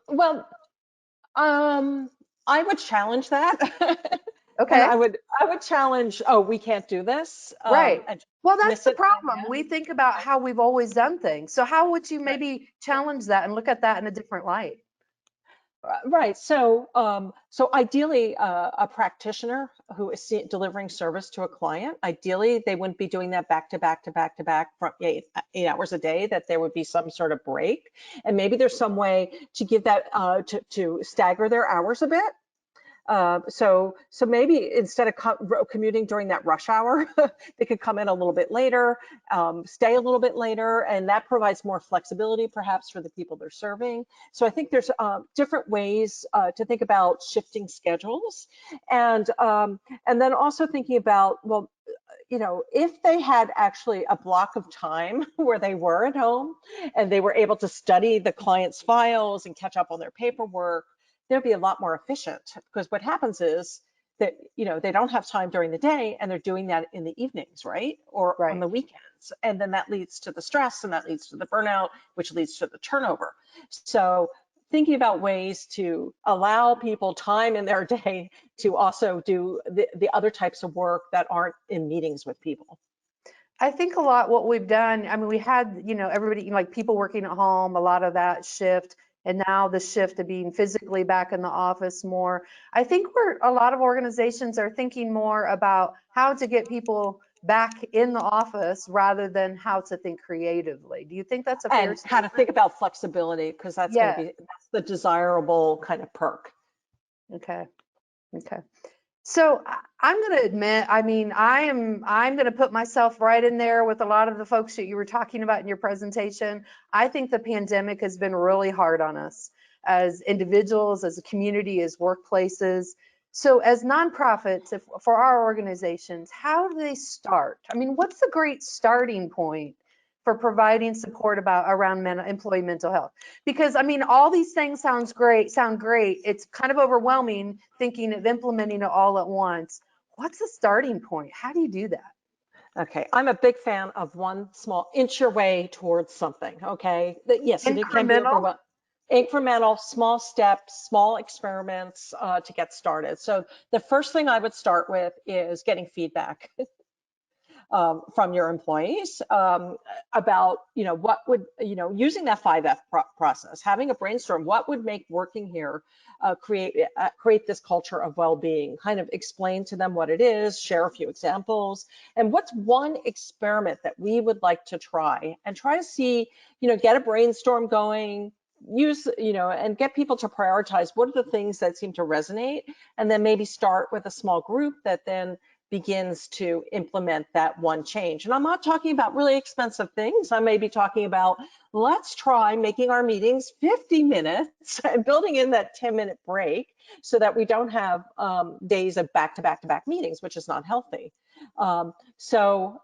Well, I would challenge that. And Okay. I would challenge, oh, we can't do this. Right. And Well, that's miss the it. problem. We think about how we've always done things. So how would you Right. maybe challenge that and look at that in a different light? Right. So, ideally, a practitioner who is delivering service to a client, ideally, they wouldn't be doing that back to back to back to back from 8 hours a day, that there would be some sort of break. And maybe there's some way to give that, to stagger their hours a bit. So maybe instead of commuting during that rush hour, they could come in a little bit later, stay a little bit later, and that provides more flexibility perhaps for the people they're serving. So I think there's different ways to think about shifting schedules, and then also thinking about, well, if they had actually a block of time where they were at home and they were able to study the client's files and catch up on their paperwork, they'll be a lot more efficient, because what happens is that, they don't have time during the day and they're doing that in the evenings, right? Or on Right. the weekends. And then that leads to the stress, and that leads to the burnout, which leads to the turnover. So thinking about ways to allow people time in their day to also do the other types of work that aren't in meetings with people. I think a lot what we've done, I mean, we had, everybody, like people working at home, a lot of that shift, and now the shift to being physically back in the office more. I think a lot of organizations are thinking more about how to get people back in the office rather than how to think creatively. Do you think that's a fair And how to statement? think about flexibility, because that's Yeah. the desirable kind of perk. Okay. Okay. So I'm going to admit, I mean, I'm going to put myself right in there with a lot of the folks that you were talking about in your presentation. I think the pandemic has been really hard on us as individuals, as a community, as workplaces. So as nonprofits, for our organizations, how do they start? I mean, what's the great starting point for providing support around employee mental health? Because I mean, all these things sound great. It's kind of overwhelming thinking of implementing it all at once. What's the starting point? How do you do that? Okay, I'm a big fan of one small inch your way towards something. Okay, yes, it can be Incremental. overwhelming. Incremental, small steps, small experiments to get started. So the first thing I would start with is getting feedback from your employees about, what would, using that 5F process, having a brainstorm, what would make working here create this culture of well-being, kind of explain to them what it is, share a few examples, and what's one experiment that we would like to try, and try to see, get a brainstorm going, and get people to prioritize what are the things that seem to resonate, and then maybe start with a small group that then begins to implement that one change. And I'm not talking about really expensive things. I may be talking about, let's try making our meetings 50 minutes and building in that 10-minute break so that we don't have days of back-to-back-to-back meetings, which is not healthy. So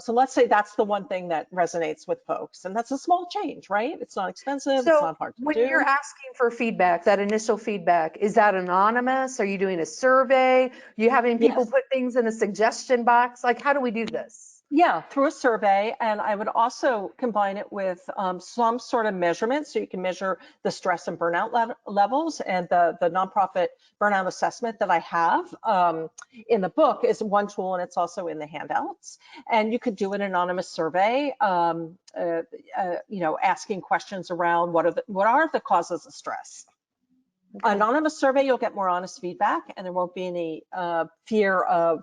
let's say that's the one thing that resonates with folks, and that's a small change, right? It's not expensive, it's So not hard to when you're do. asking for feedback, that initial feedback, is that anonymous? Are you doing a survey? You having people Yes. put things in a suggestion box? Like, how do we do this? Yeah, through a survey, and I would also combine it with some sort of measurement, so you can measure the stress and burnout levels. And the nonprofit burnout assessment that I have in the book is one tool, and it's also in the handouts. And you could do an anonymous survey, asking questions around what are the causes of stress. Okay. Anonymous survey, you'll get more honest feedback, and there won't be any fear of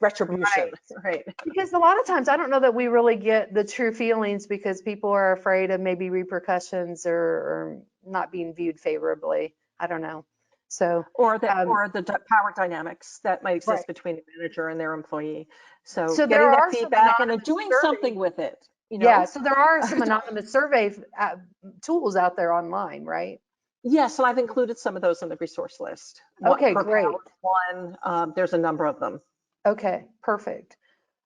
retribution, right? Because a lot of times I don't know that we really get the true feelings because people are afraid of maybe repercussions or not being viewed favorably. I don't know. So, Or the power dynamics that might right. exist between the manager and their employee. So So there getting that are some feedback and then anonymous doing surveys. something with it, Yeah, so there are some anonymous survey tools out there online, right? Yes, and I've included some of those on the resource list. Okay, Per great. power one, there's a number of them. Okay, perfect.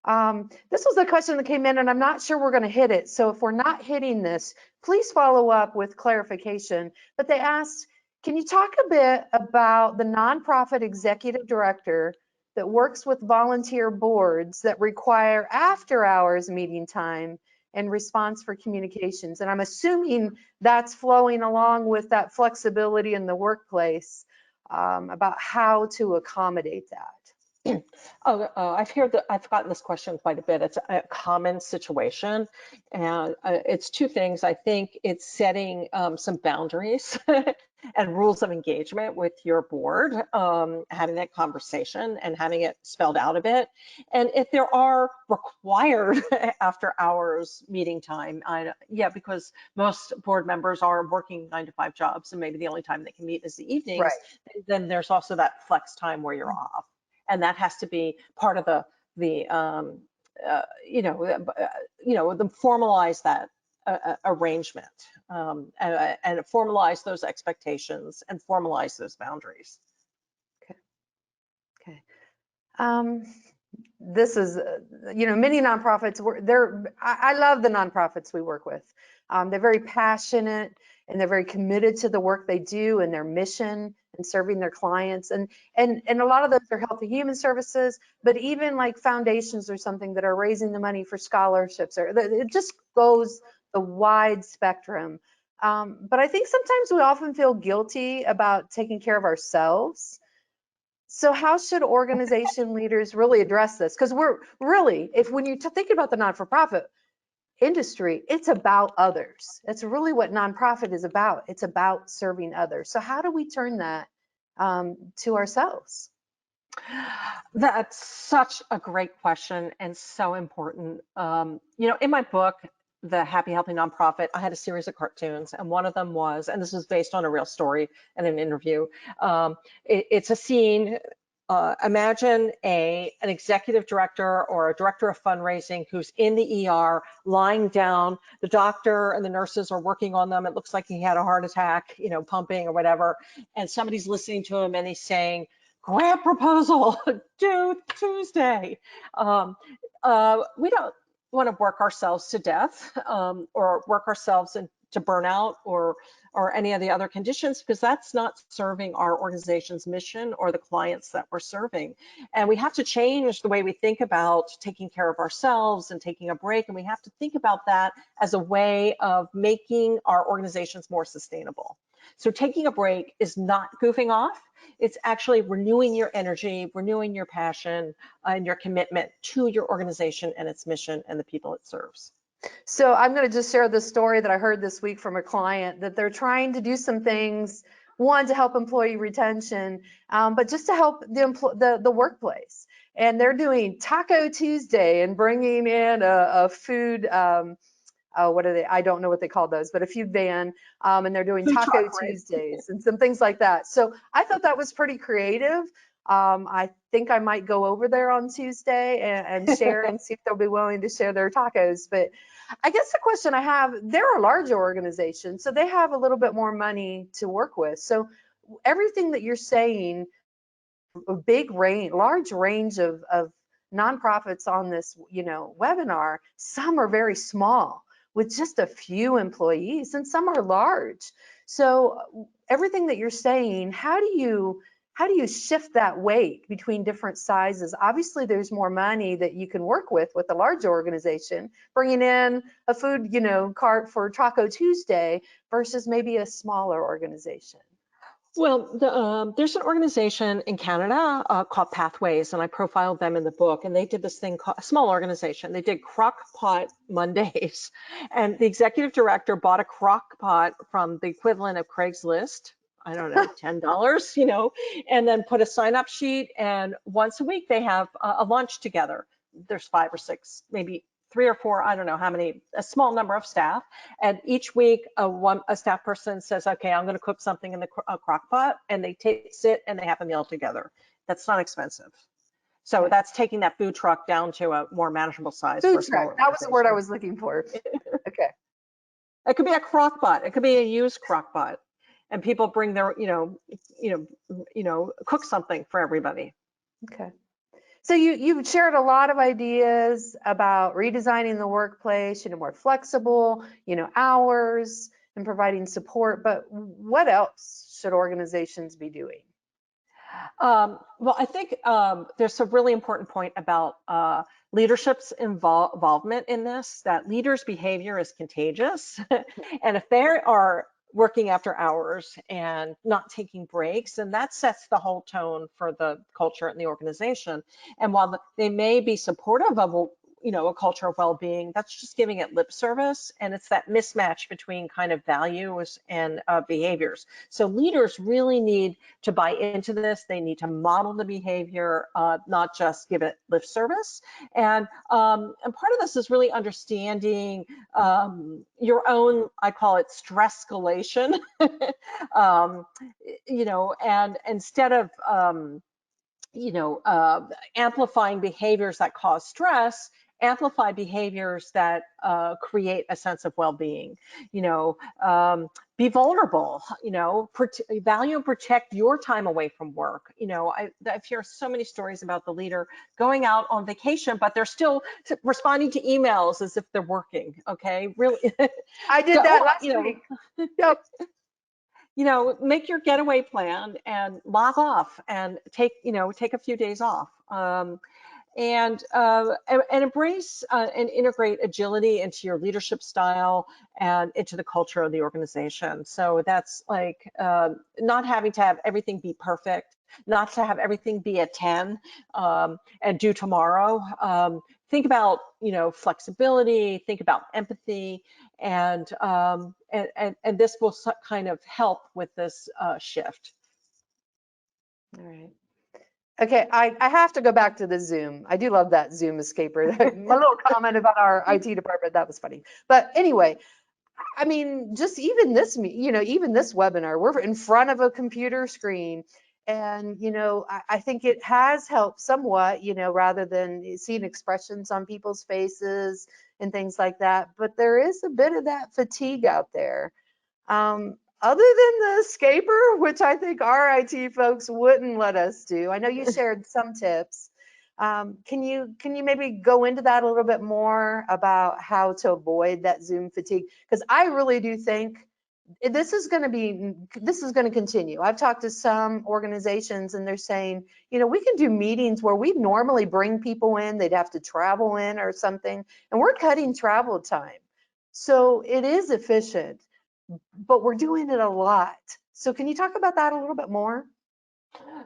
This was a question that came in, and I'm not sure we're going to hit it. So if we're not hitting this, please follow up with clarification. But they asked, can you talk a bit about the nonprofit executive director that works with volunteer boards that require after hours meeting time and response for communications? And I'm assuming that's flowing along with that flexibility in the workplace about how to accommodate that. I've gotten this question quite a bit. It's a common situation, and it's two things. I think it's setting some boundaries and rules of engagement with your board, having that conversation and having it spelled out a bit. And if there are required after hours meeting time, because most board members are working 9-to-5 jobs, and maybe the only time they can meet is the evenings, Right. then there's also that flex time where you're off. And that has to be part of the formalize that arrangement and formalize those expectations and formalize those boundaries. Okay. This is, many nonprofits, I love the nonprofits we work with. They're very passionate and they're very committed to the work they do and their mission and serving their clients. And a lot of those are health and human services, but even like foundations or something that are raising the money for scholarships, or it just goes the wide spectrum. But I think sometimes we often feel guilty about taking care of ourselves. So how should organization leaders really address this? Because we're really, when you think about the not-for-profit industry, it's about others. That's really what nonprofit is about. It's about serving others. So how do we turn that to ourselves? That's such a great question and so important. In my book, the Happy Healthy Nonprofit, I had a series of cartoons, and one of them was, and this was based on a real story and an interview. It's a scene. Imagine an executive director or a director of fundraising who's in the ER, lying down. The doctor and the nurses are working on them. It looks like he had a heart attack, pumping or whatever. And somebody's listening to him, and he's saying, "Grant proposal due Tuesday." We don't want to work ourselves to death, or work ourselves into burnout or any of the other conditions, because that's not serving our organization's mission or the clients that we're serving. And we have to change the way we think about taking care of ourselves and taking a break. And we have to think about that as a way of making our organizations more sustainable. So taking a break is not goofing off. It's actually renewing your energy, renewing your passion, and your commitment to your organization and its mission and the people it serves. So I'm going to just share the story that I heard this week from a client, that they're trying to do some things, one, to help employee retention, but just to help the workplace. And they're doing Taco Tuesday and bringing in a food, what are they? I don't know what they call those, but a food van, and they're doing Food Taco truck, right? Tuesdays and some things like that. So I thought that was pretty creative. I think I might go over there on Tuesday and share and see if they'll be willing to share their tacos. But I guess the question I have, they're a larger organization, so they have a little bit more money to work with. So everything that you're saying, a big range, large range of nonprofits on this, webinar, some are very small with just a few employees, and some are large. So everything that you're saying, how do you shift that weight between different sizes? Obviously, there's more money that you can work with a large organization, bringing in a food, cart for Taco Tuesday versus maybe a smaller organization. Well, there's an organization in Canada called Pathways, and I profiled them in the book. And they did this thing called a small organization. They did crock pot Mondays, and the executive director bought a crock pot from the equivalent of Craigslist. I don't know, $10, and then put a sign-up sheet. And once a week they have a lunch together. There's 5 or 6, maybe 3 or 4, I don't know how many, a small number of staff. And each week, a staff person says, "Okay, I'm going to cook something in the crock pot," and they sit and they have a meal together. That's not expensive. So that's taking that food truck down to a more manageable size. Food truck, that was the word I was looking for. Okay. It could be a crock pot. It could be a used crock pot, and people bring their, cook something for everybody. Okay. So you've shared a lot of ideas about redesigning the workplace, more flexible, hours and providing support, but what else should organizations be doing? Well, I think there's a really important point about leadership's involvement in this, that leaders' behavior is contagious. And if they are working after hours and not taking breaks, and that sets the whole tone for the culture in the organization. And while they may be supportive of a culture of well-being, that's just giving it lip service, and it's that mismatch between kind of values and behaviors. So leaders really need to buy into this. They need to model the behavior, not just give it lip service. And part of this is really understanding your own, I call it stress escalation, and instead of amplifying behaviors that cause stress, amplify behaviors that create a sense of well-being. Be vulnerable, value and protect your time away from work. I've heard so many stories about the leader going out on vacation, but they're still responding to emails as if they're working. Okay, really. I did that last week. Yep. Make your getaway plan and log off and take a few days off. And embrace and integrate agility into your leadership style and into the culture of the organization. So that's like not having to have everything be perfect, not to have everything be a 10 and due tomorrow. Think about flexibility, think about empathy, and this will kind of help with this shift. All right. Okay, I have to go back to the Zoom. I do love that Zoom escaper. My little comment about our IT department, that was funny. But anyway, I mean, just even this, even this webinar, we're in front of a computer screen. And, I think it has helped somewhat, rather than seeing expressions on people's faces and things like that. But there is a bit of that fatigue out there. Other than the escaper, which I think our IT folks wouldn't let us do. I know you shared some tips. Can you maybe go into that a little bit more about how to avoid that Zoom fatigue? Because I really do think this is going to continue. I've talked to some organizations and they're saying, we can do meetings where we normally bring people in, they'd have to travel in or something, and we're cutting travel time. So it is efficient, but we're doing it a lot. So can you talk about that a little bit more?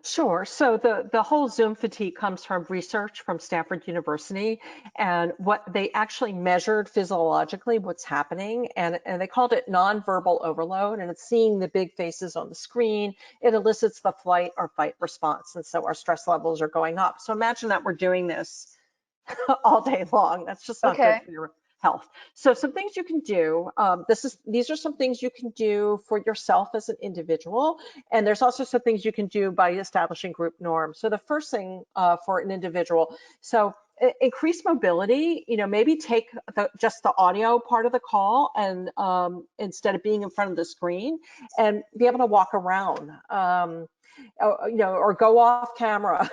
Sure. So the whole Zoom fatigue comes from research from Stanford University, and what they actually measured physiologically what's happening, and they called it nonverbal overload, and it's seeing the big faces on the screen. It elicits the flight or fight response, and so our stress levels are going up. So imagine that we're doing this all day long. That's just not good Okay. for your health. So some things you can do. These are some things you can do for yourself as an individual, and there's also some things you can do by establishing group norms. So the first thing for an individual, so increase mobility. Maybe take just the audio part of the call, and instead of being in front of the screen, and be able to walk around. Or go off camera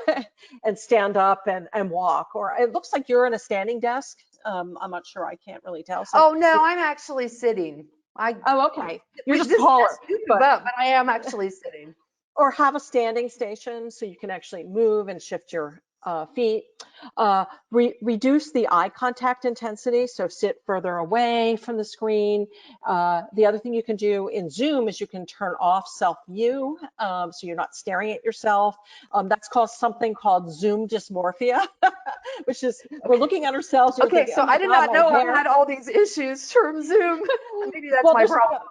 and stand up and walk. Or it looks like you're in a standing desk. I'm not sure. I can't really tell. So, Oh no, I'm actually sitting. oh, okay. You're just This taller, that's stupid, but but I am actually sitting. or have a standing station so you can actually move and shift your feet. Reduce the eye contact intensity, so sit further away from the screen. The other thing you can do in Zoom is you can turn off self-view, so you're not staring at yourself. That's something called Zoom dysmorphia, which is we're looking at ourselves and we're Okay, thinking, so oh my I did God, not my know I hair. had all these issues from Zoom. Maybe that's Well, my problem.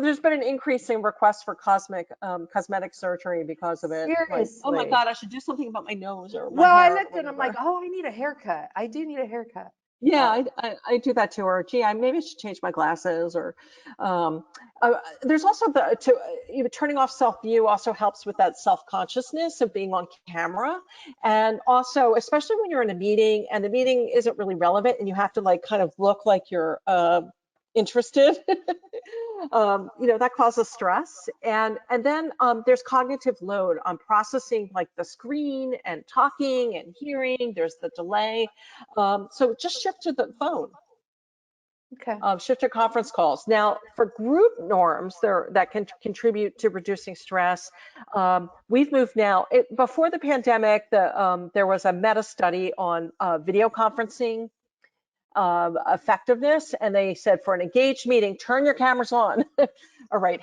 there's been an increase in requests for cosmetic surgery because of it. Like, oh my Seriously. God, I should do something about my nose or my Well, I hair or looked and I'm like, whatever. oh, I need a haircut. I do need a haircut. Yeah, But I do that too. Or gee, maybe I should change my glasses. Or um, there's also turning off self view also helps with that self consciousness of being on camera, and also especially when you're in a meeting and the meeting isn't really relevant and you have to like kind of look like you're interested. That causes stress. And then there's cognitive load on processing like the screen and talking and hearing. There's the delay. So just shift to the phone. okay. Shift to conference calls. Now, for group norms that can contribute to reducing stress, we've moved now. Before the pandemic, there was a meta study on video conferencing effectiveness, and they said for an engaged meeting, turn your cameras on. All right,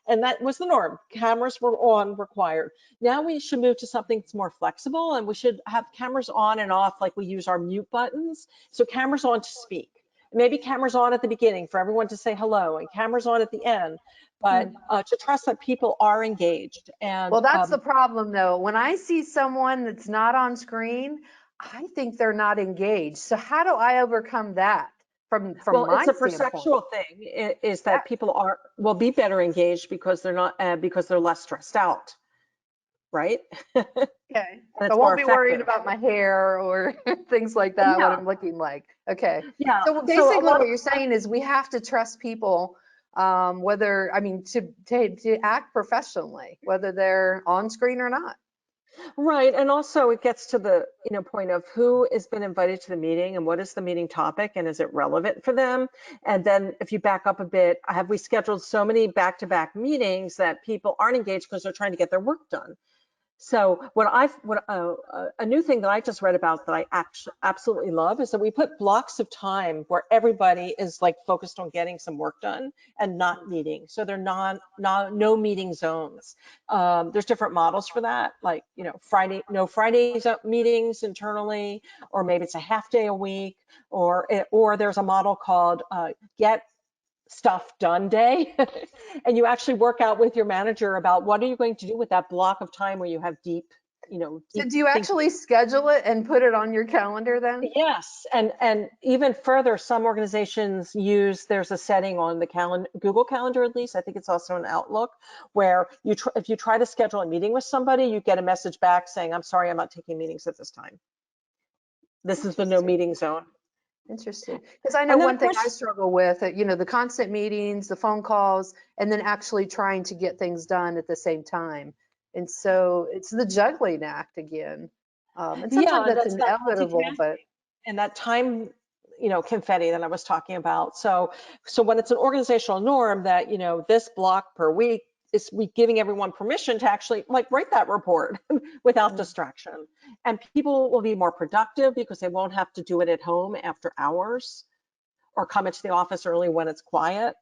and that was the norm. Cameras were on required. Now we should move to something that's more flexible, and we should have cameras on and off like we use our mute buttons. So cameras on to speak. Maybe cameras on at the beginning for everyone to say hello, and cameras on at the end, but Hmm. to trust that people are engaged. And Well, that's the problem though. When I see someone that's not on screen, I think they're not engaged. So how do I overcome that from well, it's my a standpoint? perceptual thing, is that people will be better engaged because they're not, because they're less stressed out, right? And Okay. So I it's more won't be worrying effective. about my hair or things like that, what Yeah, I'm looking like. Okay. yeah. So So a basically lot what of, you're saying is we have to trust people, whether, I mean, to act professionally, whether they're on screen or not. right. And also it gets to the, point of who has been invited to the meeting and what is the meeting topic and is it relevant for them? And then if you back up a bit, have we scheduled so many back-to-back meetings that people aren't engaged because they're trying to get their work done? So a new thing that I just read about that I absolutely love is that we put blocks of time where everybody is like focused on getting some work done and not meeting. So they're no meeting zones. There's different models for that, like no Fridays meetings internally, or maybe it's a half day a week, or there's a model called get stuff done day. And you actually work out with your manager about what are you going to do with that block of time where you have deep So do you actually schedule it and put it on your calendar then? Yes, and even further, some organizations use, there's a setting on the calendar, Google Calendar at least, I think it's also in Outlook, where if you try to schedule a meeting with somebody, you get a message back saying, I'm sorry, I'm not taking meetings at this time. This is the no meeting zone. Interesting. Because I know And then one of thing I course, struggle with, the constant meetings, the phone calls, and then actually trying to get things done at the same time. And so it's the juggling act again. And sometimes yeah, and that's that's that inevitable, multitasking but and that time, confetti that I was talking about. So when it's an organizational norm that, this block per week is we giving everyone permission to actually like write that report without distraction. And people will be more productive because they won't have to do it at home after hours or come into the office early when it's quiet.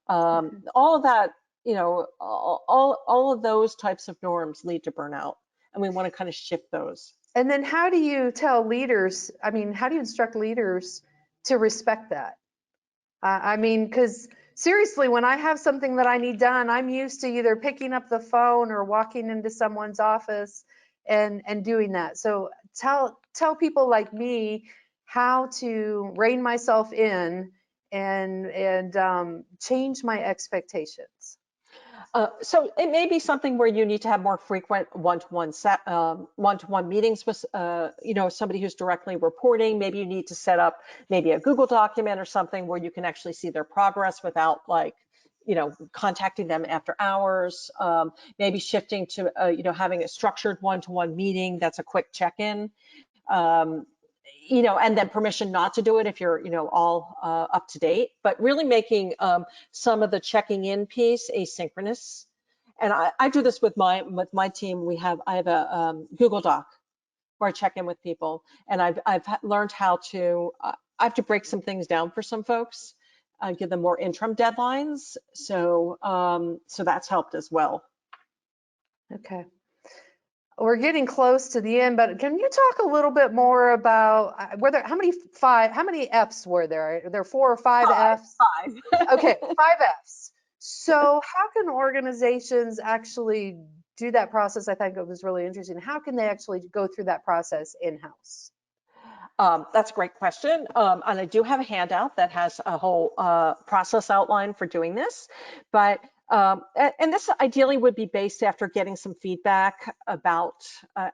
All of that, all of those types of norms lead to burnout. And we want to kind of shift those. and then how do you tell leaders, how do you instruct leaders to respect that? Because seriously, when I have something that I need done, I'm used to either picking up the phone or walking into someone's office and doing that. So tell people like me how to rein myself in and change my expectations. So it may be something where you need to have more frequent one-to-one meetings with, somebody who's directly reporting. Maybe you need to set up maybe a Google document or something where you can actually see their progress without contacting them after hours. Maybe shifting to, having a structured one-to-one meeting that's a quick check-in. And then permission not to do it if you're, all up to date, but really making some of the checking in piece asynchronous. And I do this with my team. I have a Google Doc where I check in with people, and I've learned how to, I have to break some things down for some folks, give them more interim deadlines. So that's helped as well. Okay. We're getting close to the end, but can you talk a little bit more about how many F's were there? Are there 4 or 5 F's? Five. Okay, 5 F's. So how can organizations actually do that process? I think it was really interesting. How can they actually go through that process in-house? That's a great question. And I do have a handout that has a whole process outline for doing this. But and this ideally would be based after getting some feedback about,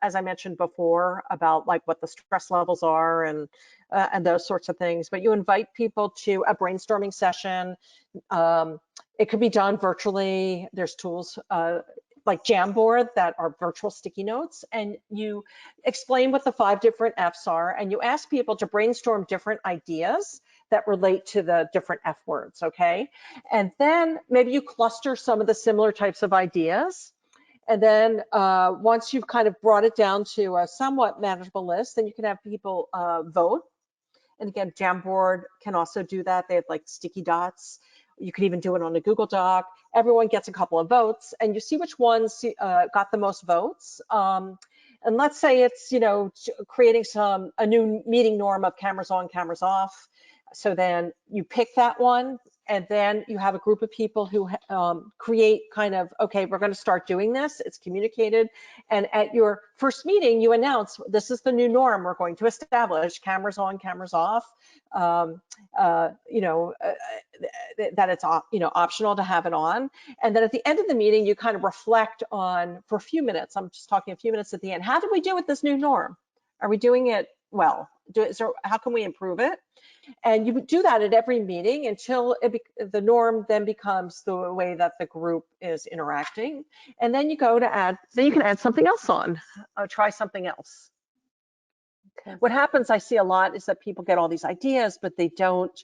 as I mentioned before, about like what the stress levels are and those sorts of things. But you invite people to a brainstorming session. It could be done virtually. There's tools like Jamboard that are virtual sticky notes, and you explain what the 5 different F's are, and you ask people to brainstorm different ideas that relate to the different F words, okay? And then maybe you cluster some of the similar types of ideas. And then once you've kind of brought it down to a somewhat manageable list, then you can have people vote. And again, Jamboard can also do that. They have like sticky dots. You could even do it on a Google Doc. Everyone gets a couple of votes, and you see which ones got the most votes. And let's say it's, creating a new meeting norm of cameras on, cameras off. So then you pick that one, and then you have a group of people who create kind of, okay, we're going to start doing this. It's communicated. And at your first meeting, you announce, this is the new norm we're going to establish, cameras on, cameras off. That it's, optional to have it on. And then at the end of the meeting, you kind of reflect on, for a few minutes, I'm just talking a few minutes at the end, how did we do with this new norm? Are we doing it well? How can we improve it? And you do that at every meeting until the norm then becomes the way that the group is interacting. And then you can add something else on, try something else. Okay. What happens, I see a lot, is that people get all these ideas, but they don't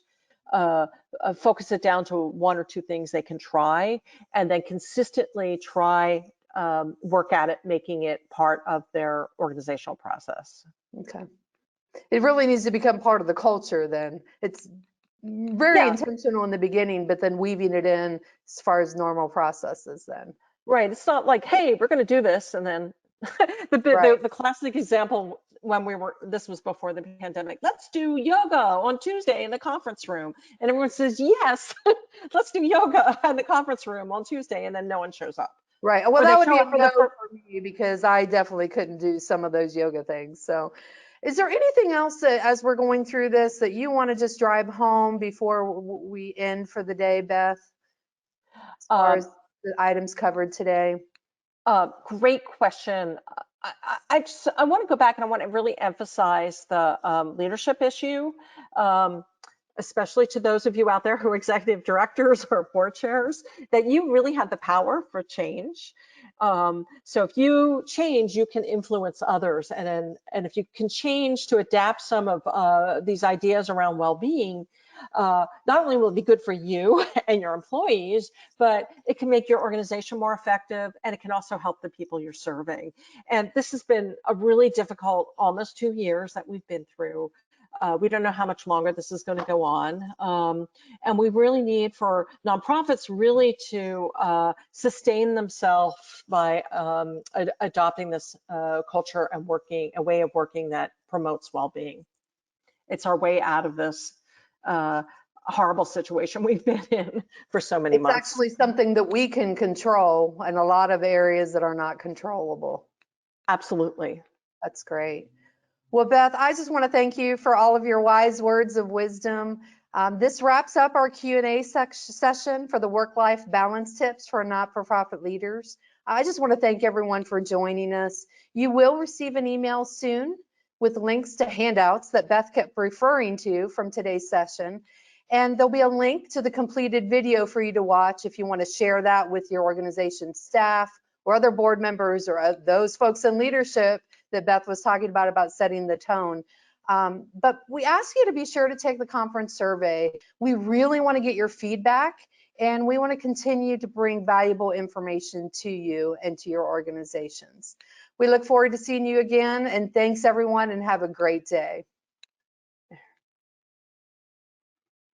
focus it down to 1 or 2 things they can try, and then consistently try, work at it, making it part of their organizational process. Okay. It really needs to become part of the culture then. It's very intentional in the beginning, but then weaving it in as far as normal processes then. Right. It's not like, hey, we're going to do this. And then the classic example when this was before the pandemic, let's do yoga on Tuesday in the conference room. And everyone says, yes, let's do yoga in the conference room on Tuesday. And then no one shows up. Right. Well, or that they would show be a up for no the first. for me because I definitely couldn't do some of those yoga things. So, is there anything else that, as we're going through this, that you want to just drive home before we end for the day, Beth, as far Um, as the items covered today? Great question. I want to go back and I want to really emphasize the leadership issue, um, especially to those of you out there who are executive directors or board chairs, that you really have the power for change. So if you change, you can influence others. And if you can change to adapt some of these ideas around well-being, not only will it be good for you and your employees, but it can make your organization more effective, and it can also help the people you're serving. And this has been a really difficult almost 2 years that we've been through. We don't know how much longer this is going to go on. And we really need for nonprofits really to sustain themselves by adopting this culture and a way of working that promotes well-being. It's our way out of this horrible situation we've been in for so many It's months. actually something that we can control in a lot of areas that are not controllable. Absolutely. That's great. Well, Beth, I just want to thank you for all of your wise words of wisdom. This wraps up our Q&A session for the work-life balance tips for not-for-profit leaders. I just want to thank everyone for joining us. You will receive an email soon with links to handouts that Beth kept referring to from today's session. And there'll be a link to the completed video for you to watch if you want to share that with your organization's staff or other board members or those folks in leadership that Beth was talking about setting the tone. But we ask you to be sure to take the conference survey. We really want to get your feedback, and we want to continue to bring valuable information to you and to your organizations. We look forward to seeing you again, and thanks everyone, and have a great day.